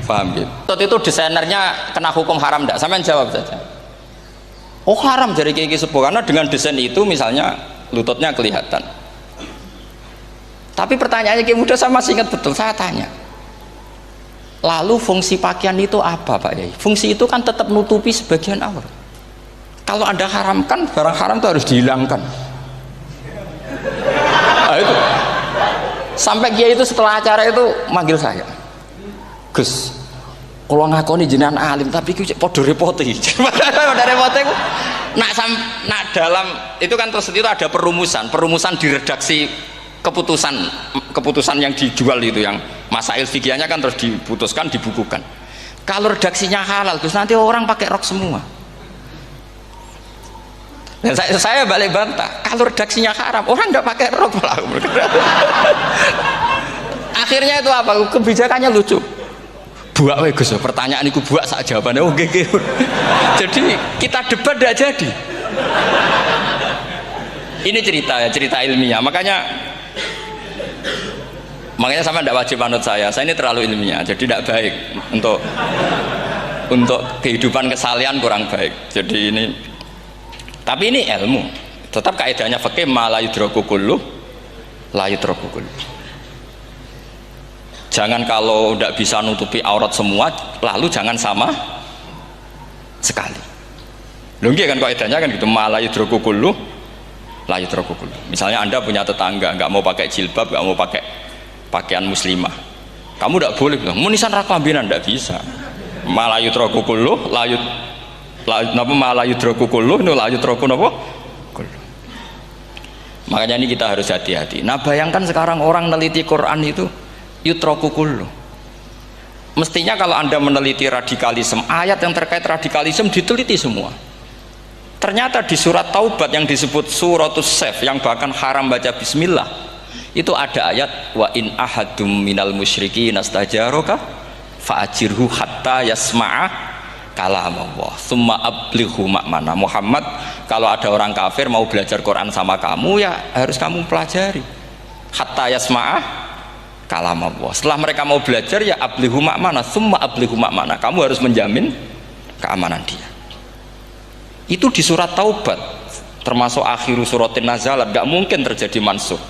paham gitu? Itu desainernya kena hukum haram enggak? Sampean jawab saja. Oh haram dari kiai sepuh, karena dengan desain itu misalnya lututnya kelihatan. Tapi pertanyaannya kiai muda saya masih ingat betul, saya tanya. Lalu fungsi pakaian itu apa Pak Yai? Fungsi itu kan tetap nutupi sebagian aurat. Kalau Anda haramkan, barang haram itu harus dihilangkan. Nah, itu. Sampai kiai itu setelah acara itu manggil saya. Gus, kalau ngakoni jenengan alim tapi ku podo repote. Podo repote ku nak dalam itu kan terus itu ada perumusan di redaksi keputusan yang dijual itu, yang masail fikihnya kan terus diputuskan, dibukukan. Kalau redaksinya halal Gus, nanti orang pakai rok semua. Dan saya balik bantah, kalau redaksinya haram orang nggak pakai rok malah. Akhirnya itu apa? Kebijakannya lucu. Buak we Gus, pertanyaan itu buak sak jawabannya oke. Jadi kita debat tidak jadi. Ini cerita ilmiah. Makanya sama tidak wajib manut saya ini terlalu ilmiah, jadi tidak baik untuk kehidupan kesalian, kurang baik. Jadi ini, tapi ini ilmu, tetap kaidahnya fikih ma la yudraku kullu la yudraku kullu. Jangan kalau tidak bisa nutupi aurat semua, lalu jangan sama sekali. Lunggi kan kaidahnya kan gitu, ma la yudraku kullu la yudraku kullu. Misalnya Anda punya tetangga nggak mau pakai jilbab, nggak mau pakai pakaian muslimah, kamu tidak boleh bilang munisan raklambinan, tidak bisa. Malayu troku kullu layut napa malayu troku kullu nu layut troku napa Makanya ini kita harus hati-hati. Nah bayangkan sekarang orang meneliti Quran itu yutroku kullu. Mestinya kalau anda meneliti radikalisme, ayat yang terkait radikalisme diteliti semua. Ternyata di surat Taubat yang disebut suratus Saif, yang bahkan haram baca bismillah, itu ada ayat wa in ahadum minal musyrikin nastajaroka fa'ajirhu hatta yasma'a kalam Allah summa ablighu ma'mana. Muhammad, kalau ada orang kafir mau belajar Quran sama kamu, ya harus kamu pelajari hatta yasma'a kalam Allah. Setelah mereka mau belajar, ya ablighu ma'mana, summa ablighu ma'mana, kamu harus menjamin keamanan dia. Itu di surat Taubat, termasuk akhiru suratin nazalat, gak mungkin terjadi mansuh.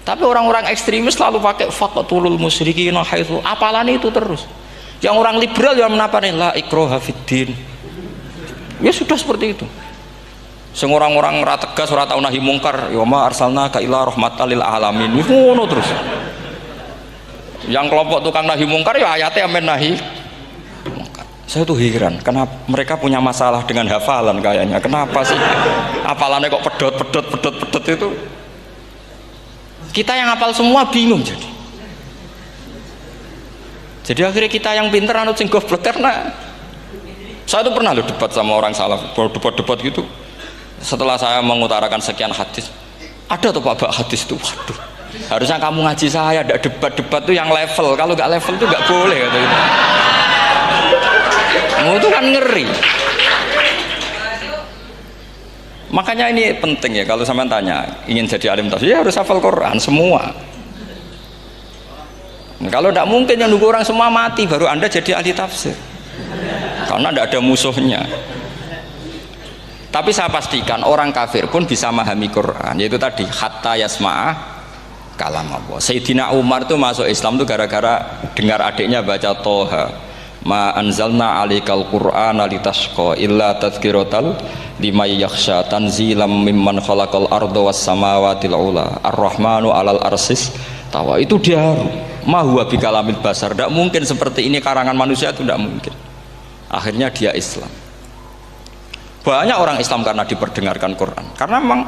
Tapi orang-orang ekstremis selalu pakai faqatulul musyrikin haitsu, apalan itu terus. Yang orang liberal yang menapani la ikraha fiddin, ya sudah seperti itu. Sing orang-orang ora tegas, ora tau nahi mungkar, ya ma arsalnaka illa rahmatan lil alamin, ngono terus. Yang kelompok tukang nahi mungkar ya ayatnya amen nahi mungkar. Saya tuh heran, kenapa mereka punya masalah dengan hafalan kayaknya. Kenapa sih hafalannya kok pedot itu? Kita yang hafal semua bingung jadi. Jadi akhirnya kita yang pinter anut sing goblok. Karena saya tuh pernah loh debat sama orang salaf, debat gitu. Setelah saya mengutarakan sekian hadis, ada tuh Pak hadis itu, waduh, harusnya kamu ngaji saya, ada debat tuh yang level, kalau nggak level tuh nggak boleh kata gitu. Itu kan ngeri. Makanya ini penting ya, kalau sampean tanya ingin jadi alim tafsir ya harus hafal Quran semua. Kalau tidak mungkin yang nunggu orang semua mati baru anda jadi ahli tafsir, karena tidak ada musuhnya. Tapi saya pastikan orang kafir pun bisa memahami Quran, yaitu tadi hatta yasma'ah kalam Allah. Sayyidina Umar tuh masuk Islam tuh gara-gara dengar adiknya baca Toha, ma anzalna alikal qur'ana litashqa illa tadhkiratal liman yakhsha tanzilam mimman khalaqal arda was samawati ula ar-rahmanu alal arsis tawa. Itu dia ma huwa bikalamil basar, tidak mungkin seperti ini karangan manusia, itu tidak mungkin. Akhirnya dia Islam. Banyak orang Islam karena diperdengarkan Quran, karena memang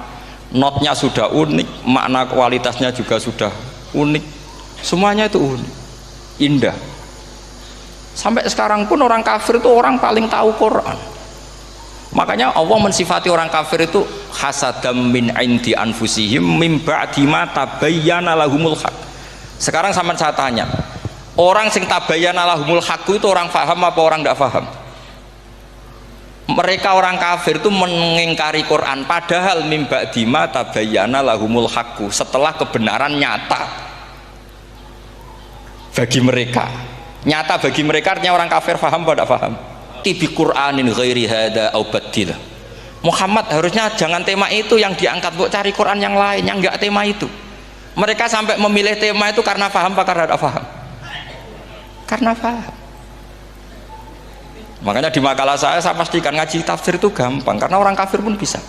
notnya sudah unik, makna kualitasnya juga sudah unik, semuanya itu unik, indah. Sampai sekarang pun orang kafir itu orang paling tahu Quran. Makanya Allah mensifati orang kafir itu hasadam min indi anfusihim mim ba'di ma tabayyana lahumul haq. Sekarang sama saya tanya, orang sing tabayyana lahumul haq itu orang paham apa orang tidak paham? Mereka orang kafir itu mengingkari Quran, padahal mim ba'di ma tabayyana lahumul haq, setelah kebenaran nyata bagi mereka. Nyata bagi mereka artinya orang kafir paham apa tidak paham? Tibi Qur'anin ghairi hada au badil. Muhammad harusnya jangan tema itu yang diangkat, buat cari Quran yang lain yang enggak tema itu. Mereka sampai memilih tema itu karena paham apa karena tidak paham? Karena paham. Makanya di makalah saya pastikan ngaji tafsir itu gampang, karena orang kafir pun bisa.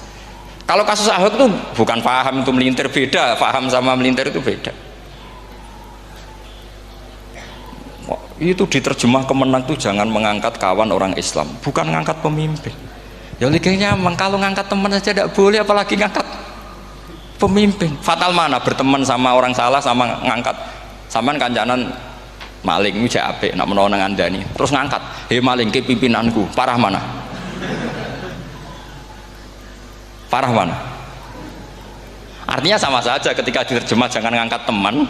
Kalau kasus Ahok itu bukan paham itu melintir, beda. Paham sama melintir itu beda. Itu diterjemah kemenang itu jangan mengangkat kawan orang Islam, bukan mengangkat pemimpin. Ya kayaknya memang kalau ngangkat teman saja tidak boleh, apalagi ngangkat pemimpin. Fatal mana berteman sama orang salah sama ngangkat. Saman kancanan maling ini apik nak menawa nang andani terus ngangkat, "Hei maling ke pimpinanku." Parah mana? Parah mana? Artinya sama saja ketika diterjemah jangan ngangkat teman.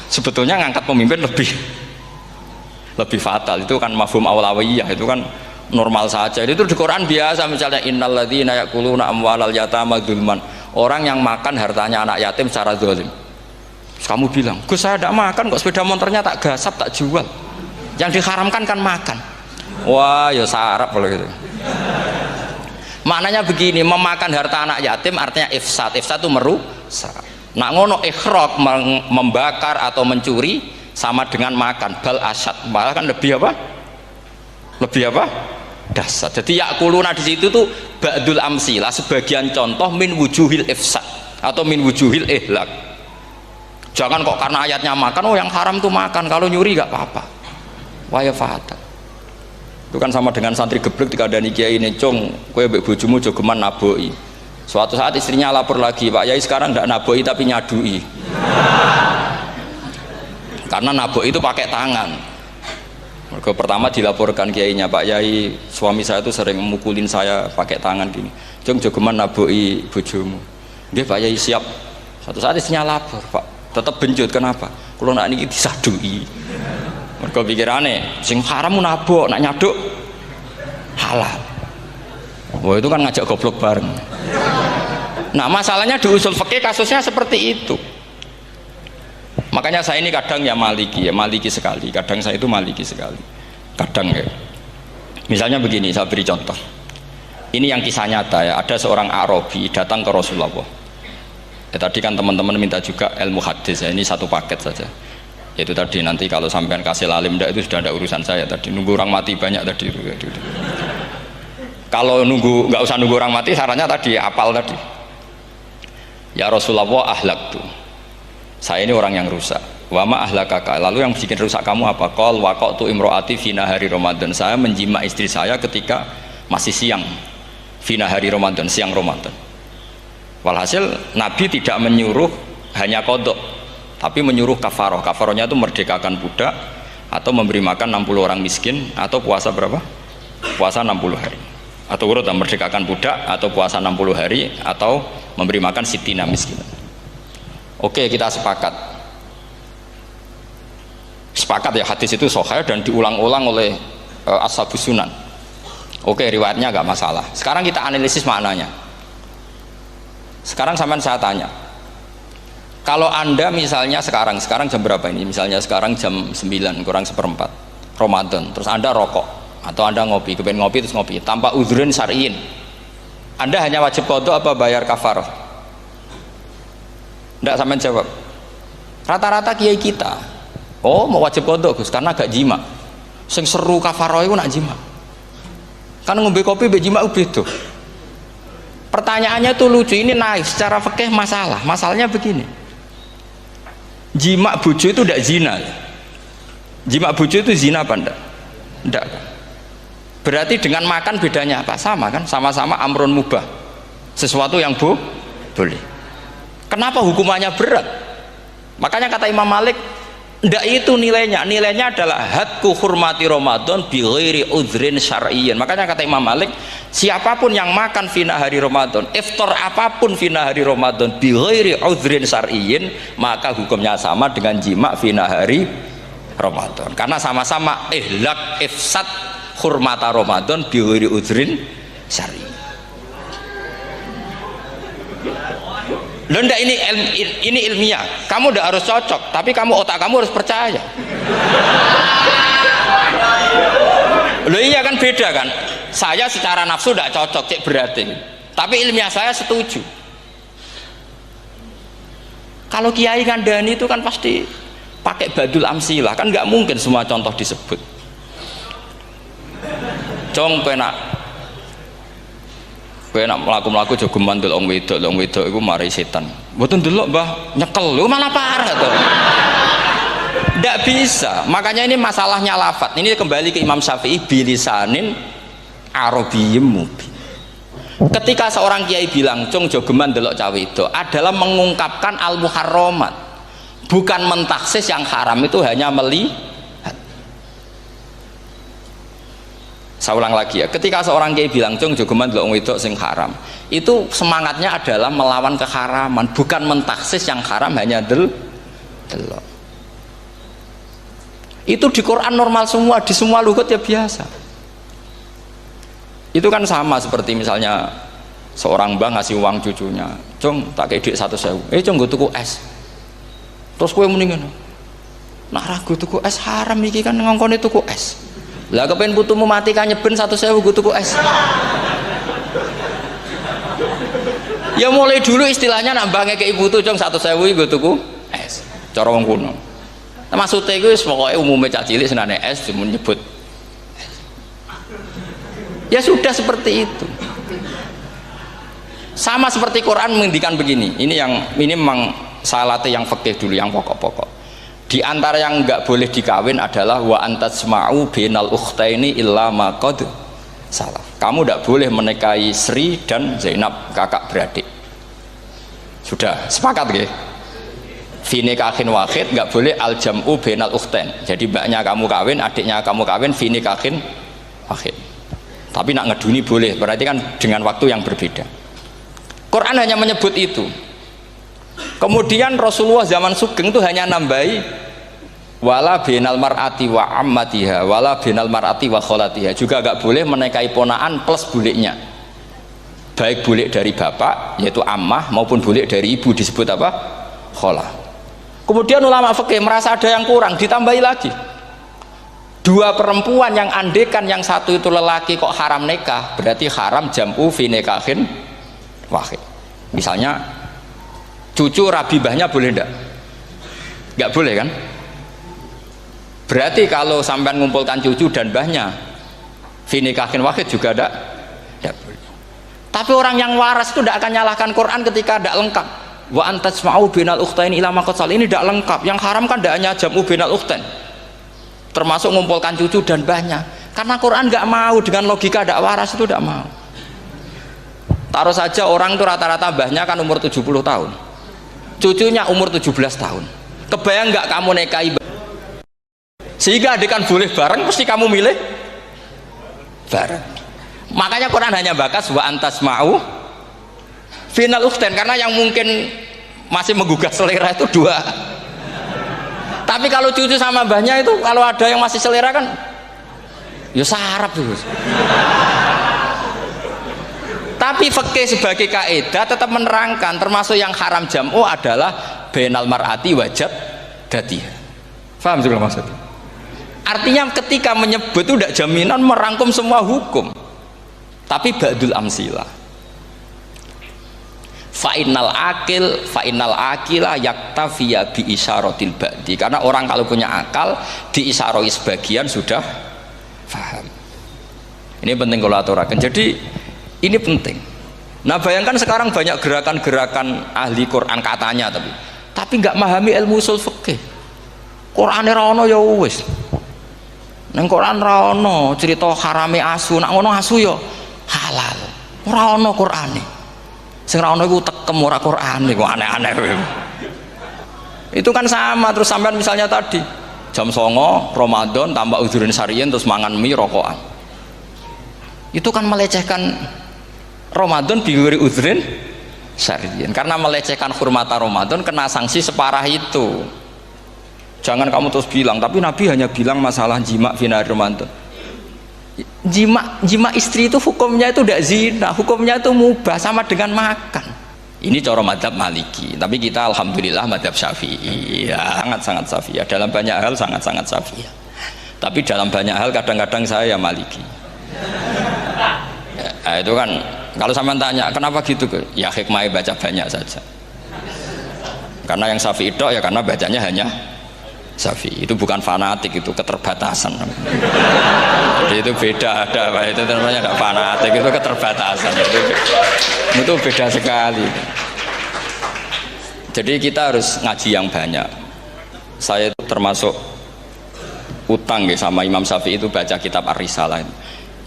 Sebetulnya ngangkat pemimpin lebih fatal. Itu kan mafhum awlawiyah, itu kan normal saja. Itu di Quran biasa, misalnya innalladzina ya'kuluna amwalal yatama dzulman, orang yang makan hartanya anak yatim secara zalim. Terus kamu bilang, "Gus, saya tidak makan kok, sepeda motornya tak gasap, tak jual." Yang diharamkan kan makan. Wah, ya sarap kalau gitu. Maknanya begini, memakan harta anak yatim artinya ifsad. Ifsad itu merusak. Nak ngono ikhraq, membakar atau mencuri sama dengan makan, bal asad, malah kan lebih apa? Lebih apa? Dasar. Jadi yakuluna di situ tuh ba'dul amsilah, sebagian contoh min wujuhil ifsad atau min wujuhil ihlak. Jangan kok karena ayatnya makan, oh yang haram tuh makan, kalau nyuri gak apa-apa. Waya fatal. Itu kan sama dengan santri geblek ketika ada kiai ini, "Cung, kowe mbek bojomu jogeman naboi." Suatu saat istrinya lapor lagi, Pak Yai sekarang tidak naboi tapi nyadui. Karena naboi itu pakai tangan. Mereka pertama dilaporkan kiainya, Pak Yai suami saya itu sering memukulin saya pakai tangan gini. Jong jogeman naboi bojomu. Dia Pak Yai siap. Suatu saat istrinya lapor, Pak tetap benjut, kenapa? Kalau nak ini disadui. Mereka pikirannya, sing haram nabok, nak nyaduk halal. Wah itu kan ngajak goblok bareng. Nah masalahnya di usul fikih kasusnya seperti itu. Makanya saya ini kadang ya maliki sekali. Kadang saya itu maliki sekali. Kadang ya. Misalnya begini, saya beri contoh. Ini yang kisah nyata ya. Ada seorang Arabi datang ke Rasulullah. Ya, tadi kan teman-teman minta juga ilmu hadis ya. Ini satu paket saja. Itu tadi nanti kalau sampean kasih lalim itu sudah ada urusan saya tadi. Nunggu orang mati banyak tadi. Kalau nggak usah nunggu orang mati, sarannya tadi apal tadi. Ya Rasulullah ahlaktu. Saya ini orang yang rusak. Wa ma ahlakaka. Lalu yang bikin rusak kamu apa? Qal waqatu imroati fi nahari Ramadan. Saya menjima istri saya ketika masih siang. Fi nahari Ramadan, siang Ramadan. Walhasil Nabi tidak menyuruh hanya qadha, tapi menyuruh kafaroh. Kafarohnya itu merdekakan budak atau memberi makan 60 orang miskin atau puasa berapa? Puasa 60 hari. Atau urut merdekakan budak atau puasa 60 hari atau memberi makan sitina miskin. Oke, kita sepakat ya hadis itu sahih dan diulang-ulang oleh ashabus sunan. Oke, riwayatnya agak masalah. Sekarang kita analisis maknanya. Sekarang sampean saya tanya, kalau anda misalnya sekarang jam berapa ini? Misalnya sekarang jam 9 kurang seperempat Ramadan, terus anda rokok atau anda ngopi, kepengen ngopi terus ngopi tanpa udhrin syar'iin, anda hanya wajib qadha apa bayar kafarah? Tidak sampean jawab. Rata-rata kiai kita, oh mau wajib qadha Gus karena gak jima. Sing seru kafarah itu nak jima. Kan ngombe kopi be jima beda. Pertanyaannya tuh lucu, ini naif secara fikih masalah. Masalahnya begini. Jima bojo itu tidak zina. Jima bojo itu zina apa enggak? Enggak. Berarti dengan makan bedanya apa? Sama kan? Sama-sama amrun mubah. Sesuatu yang boleh. Kenapa hukumannya berat? Makanya kata Imam Malik, ndak itu nilainya. Nilainya adalah hadku hurmati Ramadan bi ghairi udhrin syar'iyyin. Makanya kata Imam Malik, siapapun yang makan fina hari Ramadan, iftar apapun fina hari Ramadan bi ghairi udhrin syar'iyyin, maka hukumnya sama dengan jima fina hari Ramadan. Karena sama-sama ihlak ifsad hurmata Ramadan bi ghairi udhrin syar'iyyin. Loh enggak, ini ilmiah. Kamu udah harus cocok, tapi otak kamu harus percaya. Loh iya kan beda kan. Saya secara nafsu tidak cocok, cek berarti. Tapi ilmiah saya setuju. Kalau kiai kandani itu kan pasti pakai badul amsilah, kan nggak mungkin semua contoh disebut. Cong kowe nak mlaku-mlaku aja gemandul wong wedok iku mari setan. Mboten delok Mbah, nyekel. Lho malah parah to. Ndak bisa. Makanya ini masalahnya lafat. Ini kembali ke Imam Syafi'i bilisanin arabiyyim mubin. Ketika seorang kiai bilang, "Cung jogeman delok cah wedok," adalah mengungkapkan al-muharramat. Bukan mentaksis yang haram itu hanya melihat. Saya ulang lagi ya, ketika seorang kiai bilang cung jogeman delok wedok sing haram, itu semangatnya adalah melawan keharaman, bukan mentaksis yang haram hanya delok. Itu di Quran normal semua, di semua lugat ya biasa. Itu kan sama seperti misalnya seorang mbah ngasih uang cucunya, cung tak kei dhuwit 100.000, cung nggo tuku es. Terus kowe muni ngono, nak ragu tuku es haram iki kan ngongkone tuku es. Lah kepen putumu mati kan nyeben 100.000 gue tuku es. Ya mulai dulu istilahnya nak mbah ngekeki putu cung 100.000 gue tuku es. Cara wong kuno. Nah, maksudnya iku wis pokoke umume cah cilik senane es cuma nyebut. Ya sudah seperti itu. Sama seperti Quran menghentikan begini. Ini memang salate yang fikih dulu, yang pokok-pokok. Di antara yang enggak boleh dikawin adalah wa antasma'u bainal ukhtaini illa ma qad salaf. Kamu tidak boleh menikahi Sri dan Zainab, kakak beradik. Sudah sepakat nggih? Fi nikahin wahid, nggak boleh al jam'u bainal ukhtain. Jadi mbaknya kamu kawin, adiknya kamu kawin, fi nikahin wahid. Tapi nak ngeduni boleh, berarti kan dengan waktu yang berbeda. Quran hanya menyebut itu. Kemudian Rasulullah zaman Sugeng itu hanya nambahi wala bainal mar'ati wa ammatiha, wala bainal mar'ati wa kholatiha. Juga nggak boleh menikahi ponaan plus buliknya. Baik bulik dari bapak yaitu ammah maupun bulik dari ibu disebut apa? Kholah. Kemudian ulama fikih merasa ada yang kurang, ditambahi lagi. Dua perempuan yang andekan yang satu itu lelaki kok haram nikah, berarti haram jam'u fi nikahin wahid. Misalnya cucu rabibahnya boleh enggak? Enggak boleh kan? Berarti kalau sampai ngumpulkan cucu dan bahnya fi nikahin wahid juga enggak boleh. Tapi orang yang waras itu tidak akan nyalahkan Quran ketika tidak lengkap. Wa antasma'u bainal ukhtain ila ma qad sal, ini tidak lengkap. Yang haram kan tidak hanya jam'u bainal ukhtain, termasuk mengumpulkan cucu dan bahnya. Karena Quran nggak mau dengan logika tidak waras itu, tidak mau. Taruh saja orang itu rata-rata bahnya kan umur 70 tahun, cucunya umur 17 tahun. Kebayang nggak kamu nikahi sehingga adik kan boleh bareng, mesti kamu milih bareng. Makanya Quran hanya bakas wa antasma'u final ukhtain, karena yang mungkin masih menggugah selera itu dua. Tapi kalau cucu sama mbahnya itu, kalau ada yang masih selera kan ya sarap tuh. Tapi fikih sebagai kaidah tetap menerangkan termasuk yang haram jam'u adalah bainal mar'ati wajad datiha. Paham juga maksudnya? Artinya ketika menyebut itu tidak jaminan merangkum semua hukum, tapi ba'dul amsilah. Fa'innal akila yaktafiya bi isyaratil ba'di, karena orang kalau punya akal diisyaroi sebagian sudah faham. Ini penting kalau aturakan. Jadi ini penting. Nah bayangkan sekarang banyak gerakan-gerakan ahli Quran katanya, tapi nggak memahami ilmu usul fikih. Qur'ane ra ono ya wis. Nang Quran ra ono cerita harame asu, nak ngono asu ya halal. Ora ono Qur'ane. Sing ra ono iku tekem ora Quran iku aneh-aneh. Itu kan sama terus sampean misalnya tadi jam 09.00 Ramadan tambah udzurin syariyin terus mangan mie rokokan. Itu kan melecehkan Ramadan biguri udzurin syariyin. Karena melecehkan hurmata Ramadan kena sanksi separah itu. Jangan kamu terus bilang, tapi Nabi hanya bilang masalah jima fina Ramadan. Jima istri itu hukumnya itu tidak zina, hukumnya itu mubah sama dengan makan. Ini cara madhab Maliki, tapi kita alhamdulillah madhab Syafi'i, ya, sangat Syafi'i. Dalam banyak hal sangat Syafi'i. Tapi dalam banyak hal kadang-kadang saya Maliki. Ya, itu kan kalau sama tanya kenapa gitu, ya hikmahnya baca banyak saja. Karena yang Syafi'i itu ya karena bacanya hanya Syafi'i. Itu bukan fanatik, itu keterbatasan. Jadi itu beda, ada apa itu namanya, ada fanatik, itu keterbatasan. Itu beda sekali. Jadi kita harus ngaji yang banyak. Saya itu termasuk utang ya sama Imam Syafi'i itu baca kitab Ar-Risalah.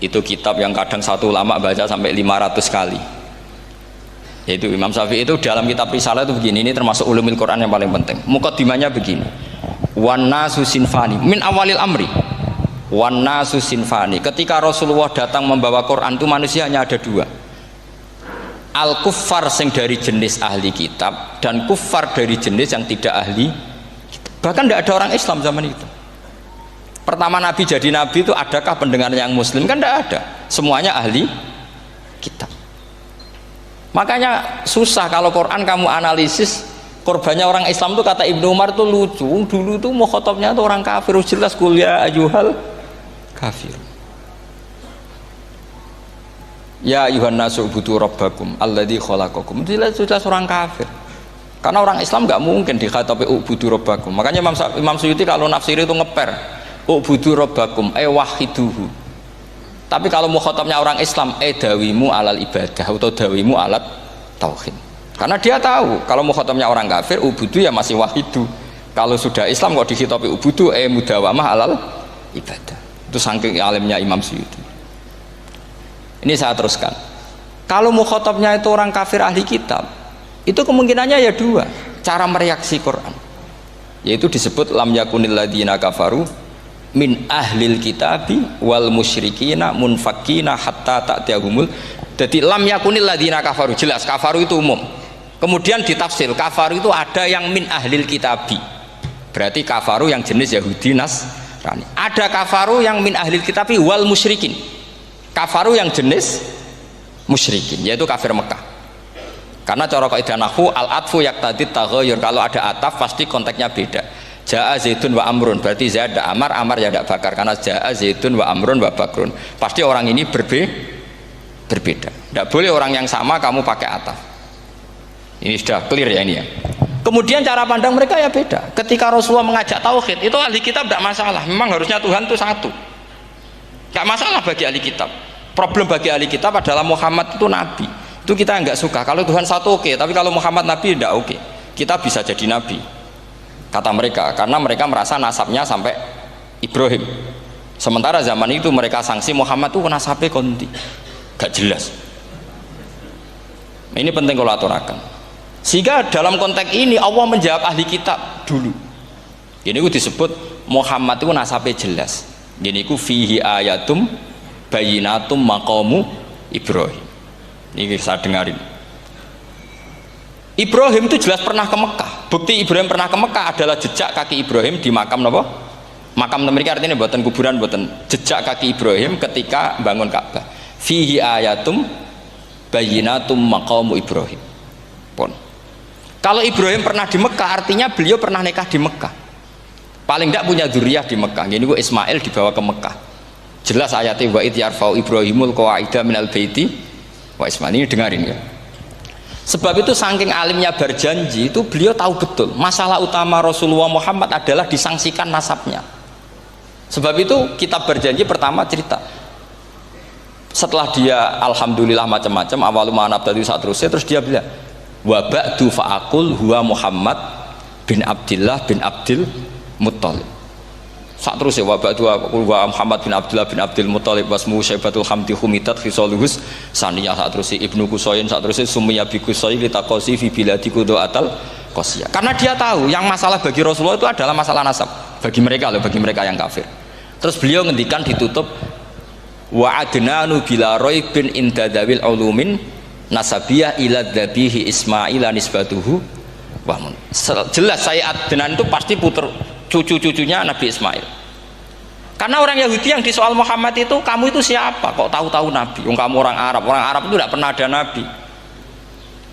Itu kitab yang kadang satu ulama baca sampai 500 kali. Yaitu Imam Syafi'i itu dalam kitab Risalah itu begini, ini termasuk ulumul Quran yang paling penting. Muqaddimahnya begini. Wan nasu sinfani min awalil amri. Wan nasu sinfani. Ketika Rasulullah datang membawa Quran itu manusia hanya ada dua. Al kuffar sing dari jenis ahli kitab dan kuffar dari jenis yang tidak ahli kitab. Bahkan tidak ada orang Islam zaman itu. Pertama Nabi jadi Nabi itu adakah pendengar yang Muslim? Kan tidak ada. Semuanya ahli kitab. Makanya susah kalau Quran kamu analisis korbannya orang Islam tuh, kata Ibnu Umar tuh lucu. Dulu tuh mukhatabnya tuh orang kafir, jelas kuliah ajuhal kafir. Ya ayuhan nasu ubudu rabbakum alladzi khalaqakum. Jelas orang kafir. Karena orang Islam nggak mungkin dikhatabi ubudu rabbakum. Makanya Imam Suyuti kalau nafsir itu ngeper ubudu rabbakum wahiduhu. Tapi kalau mukhatabnya orang Islam dawimu alal ibadah atau dawimu alat tauhid. Karena dia tahu kalau mukhatabnya orang kafir ubudu ya masih wahidu. Kalau sudah Islam kok dikhitabi ubudu mudawamah alal ibadah. Itu saking alimnya Imam Suyuti. Ini saya teruskan. Kalau mukhatabnya itu orang kafir ahli kitab, itu kemungkinannya ya dua cara mereaksi Quran, yaitu disebut lam yakunil ladina kafaru min ahlil kitabi wal musyrikina munfakina hatta ta'tiyahumul. Jadi lam yakunil ladina kafaru, jelas kafaru itu umum. Kemudian ditafsir kafaru itu ada yang min ahlil kitabi, berarti kafaru yang jenis Yahudi Nasrani. Ada kafaru yang min ahlil kitabi wal musyrikin, kafaru yang jenis musyrikin, yaitu kafir Mekah. Karena cara kaidah nahwu al-atfu yaqtadi taghayyur, kalau ada ataf pasti konteksnya beda. Jaa Zaidun wa Amrun, berarti Zaid ada Amar, Amar ya tidak Bakar, karena Jaa Zaidun wa Amrun wa Bakrun, pasti orang ini berbeda. Tidak boleh orang yang sama kamu pakai ataf. Ini sudah clear ya ini ya. Kemudian cara pandang mereka ya beda. Ketika Rasulullah mengajak tauhid, itu ahli kitab tidak masalah, memang harusnya Tuhan itu satu, tidak masalah bagi ahli kitab. Problem bagi ahli kitab adalah Muhammad itu nabi, itu kita nggak suka. Kalau Tuhan satu oke, tapi kalau Muhammad nabi tidak oke. Kita bisa jadi nabi, kata mereka, karena mereka merasa nasabnya sampai Ibrahim. Sementara zaman itu mereka sanksi Muhammad itu nasabnya konti, gak jelas. Ini penting kalau aturakan. Sehingga dalam konteks ini Allah menjawab ahli kitab dulu. Ini itu disebut Muhammad itu nasabnya jelas. Ini itu fihi ayatum bayinatum maqamu Ibrahim. Ini saya dengarin. Ibrahim itu jelas pernah ke Mekah. Bukti Ibrahim pernah ke Mekah adalah jejak kaki Ibrahim di makam apa? Makam mereka, artinya buatan kuburan, buatan jejak kaki Ibrahim ketika bangun Ka'bah. Fihi ayatum bayinatum maqamu Ibrahim. Pun. Kalau Ibrahim pernah di Mekah, artinya beliau pernah nikah di Mekah. Paling tidak punya dzurriyyah di Mekah. Ini Ismail dibawa ke Mekah. Jelas ayatnya wa id yarfa'u Ibrahimul qawaida minal baiti wa Ismail. Ini dengarin ya. Sebab itu saking alimnya berjanji itu beliau tahu betul masalah utama Rasulullah Muhammad adalah disangsikan nasabnya. Sebab itu kitab berjanji pertama cerita setelah dia alhamdulillah macam-macam awalu ma'anab tadi saat terus dia bilang wa ba'du fa'akul huwa Muhammad bin Abdillah bin Abdil Muttalib. Saat terus ya wabak dua wa Muhammad bin Abdullah bin Abdul Muttalib wasmu Syaibatul Hamdi Humitat Khisaluhus saniyah. Saat terus Ibnu Qusayn, saat terus Sumiyya bi Qusayn litaqasi fi biladi Qudu'atal Qasiyah. Karena dia tahu yang masalah bagi Rasulullah itu adalah masalah nasab bagi mereka loh, bagi mereka yang kafir. Terus beliau ngendikan ditutup wa adnanu bila raibin indadawil ulumin nasabiyah ila dhabihi Ismail nisbatuhu wa mun. Jelas saya Adnan itu pasti puter cucu-cucunya Nabi Ismail. Karena orang Yahudi yang disoal Muhammad itu, kamu itu siapa? Kok tahu-tahu Nabi? Kamu orang Arab. Orang Arab itu tidak pernah ada Nabi.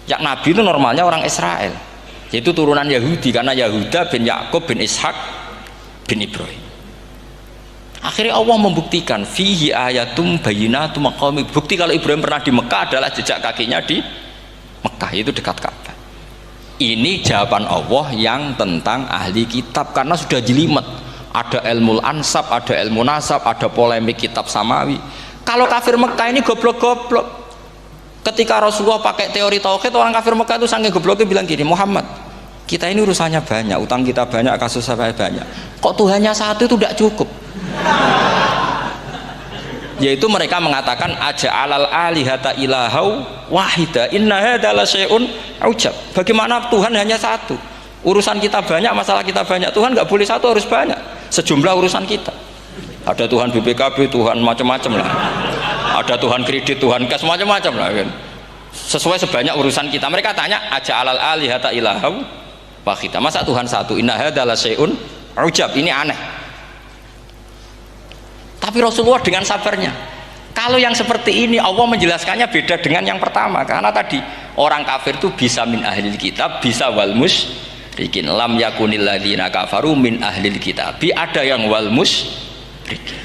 Yang Nabi itu normalnya orang Israel, yaitu turunan Yahudi, karena Yahuda bin Yakub bin Ishak bin Ibrahim. Akhirnya Allah membuktikan fihi ayatum bayinatum maqami. Bukti kalau Ibrahim pernah di Mekah adalah jejak kakinya di Mekah, itu dekat Ka'bah. Ini jawaban Allah yang tentang ahli kitab, karena sudah jelimet. Ada ilmu ansab, ada ilmu nasab, ada polemik kitab samawi. Kalau kafir Mekah ini goblok-goblok. Ketika Rasulullah pakai teori tauhid, orang kafir Mekah itu saking gobloknya bilang gini, Muhammad, kita ini urusannya banyak, utang kita banyak, kasus saya banyak. Kok Tuhannya satu itu tidak cukup? Yaitu mereka mengatakan aja'alal alihata ilahau wahida inna hadza la syai'un ujab. Bagaimana Tuhan hanya satu? Urusan kita banyak, masalah kita banyak. Tuhan nggak boleh satu, harus banyak. Sejumlah urusan kita. Ada Tuhan BPKB, Tuhan macam-macam lah. Ada Tuhan kredit, Tuhan kas, macam-macam lah kan. Sesuai sebanyak urusan kita. Mereka tanya aja'alal alihata ilahau wahida. Masa Tuhan satu? Inna hadza la syai'un ujab. Ini aneh. Tapi Rasulullah dengan sabarnya. Kalau yang seperti ini Allah menjelaskannya beda dengan yang pertama, karena tadi orang kafir itu bisa min ahlil kitab, bisa wal musyrikin. Lam yakunil ladzina kafaru min ahlil kitab. Ada yang wal musyrikin.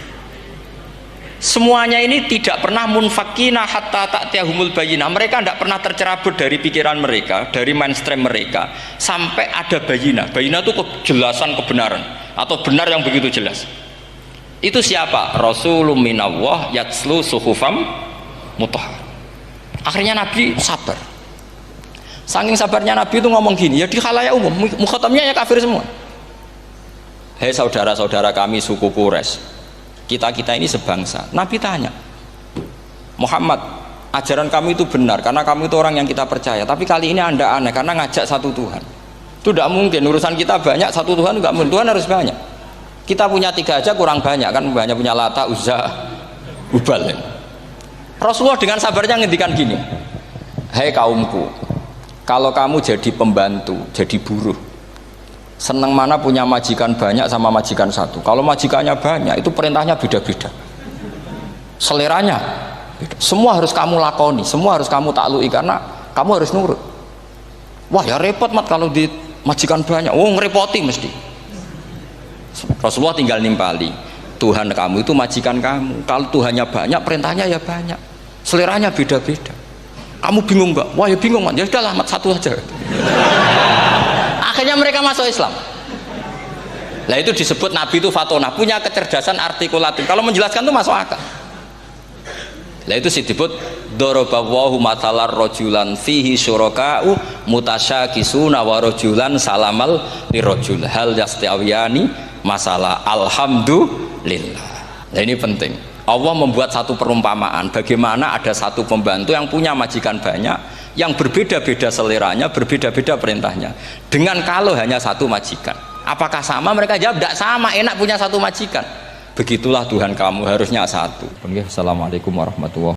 Semuanya ini tidak pernah munfakina hatta ta'tiyahumul bayyinah. Mereka tidak pernah tercerabut dari pikiran mereka, dari mainstream mereka sampai ada bayyinah. Bayyinah itu kejelasan kebenaran atau benar yang begitu jelas. Itu siapa? Rasulun minallah yatslu suhufam mutahhar. Akhirnya Nabi sabar. Saking sabarnya Nabi itu ngomong gini, ya di khalayak umum, mukhatamnya ya kafir semua. Hei saudara-saudara kami suku Quraisy, kita ini sebangsa. Nabi tanya, Muhammad, ajaran kami itu benar karena kamu itu orang yang kita percaya. Tapi kali ini Anda aneh karena ngajak satu Tuhan. Itu tidak mungkin. Urusan kita banyak, satu Tuhan juga mungkin. Tuhan harus banyak. Kita punya 3 aja kurang banyak kan, banyak punya Lata, Uzza, Hubal. Rasulullah dengan sabarnya ngendikan gini, hei kaumku, kalau kamu jadi pembantu, jadi buruh, senang mana punya majikan banyak sama majikan satu. Kalau majikannya banyak, itu perintahnya beda-beda, seleranya beda. Semua harus kamu lakoni, semua harus kamu taklui karena kamu harus nurut. Wah ya repot mat kalau di majikan banyak, ngerepoti mesti. Rasulullah tinggal nimpali, Tuhan kamu itu majikan kamu. Kalau Tuhannya banyak, perintahnya ya banyak, seleranya beda-beda. Kamu bingung nggak? Wah ya bingung mat, ya udahlah mat satu aja. Akhirnya mereka masuk Islam. Nah itu disebut Nabi itu fatona, punya kecerdasan artikulatif. Kalau menjelaskan itu masuk akal. Nah itu disebut dorobawahu matalar rojulan fihi syuraka'u mutasyakisuna wa rojulan salamal lirojul hal yastawiyani masalah alhamdulillah. Nah ini penting. Allah membuat satu perumpamaan bagaimana ada satu pembantu yang punya majikan banyak, yang berbeda-beda seleranya, berbeda-beda perintahnya, dengan kalau hanya satu majikan. Apakah sama? Mereka jawab tidak sama, enak punya satu majikan. Begitulah Tuhan kamu harusnya satu. Assalamualaikum warahmatullahi wabarakatuh.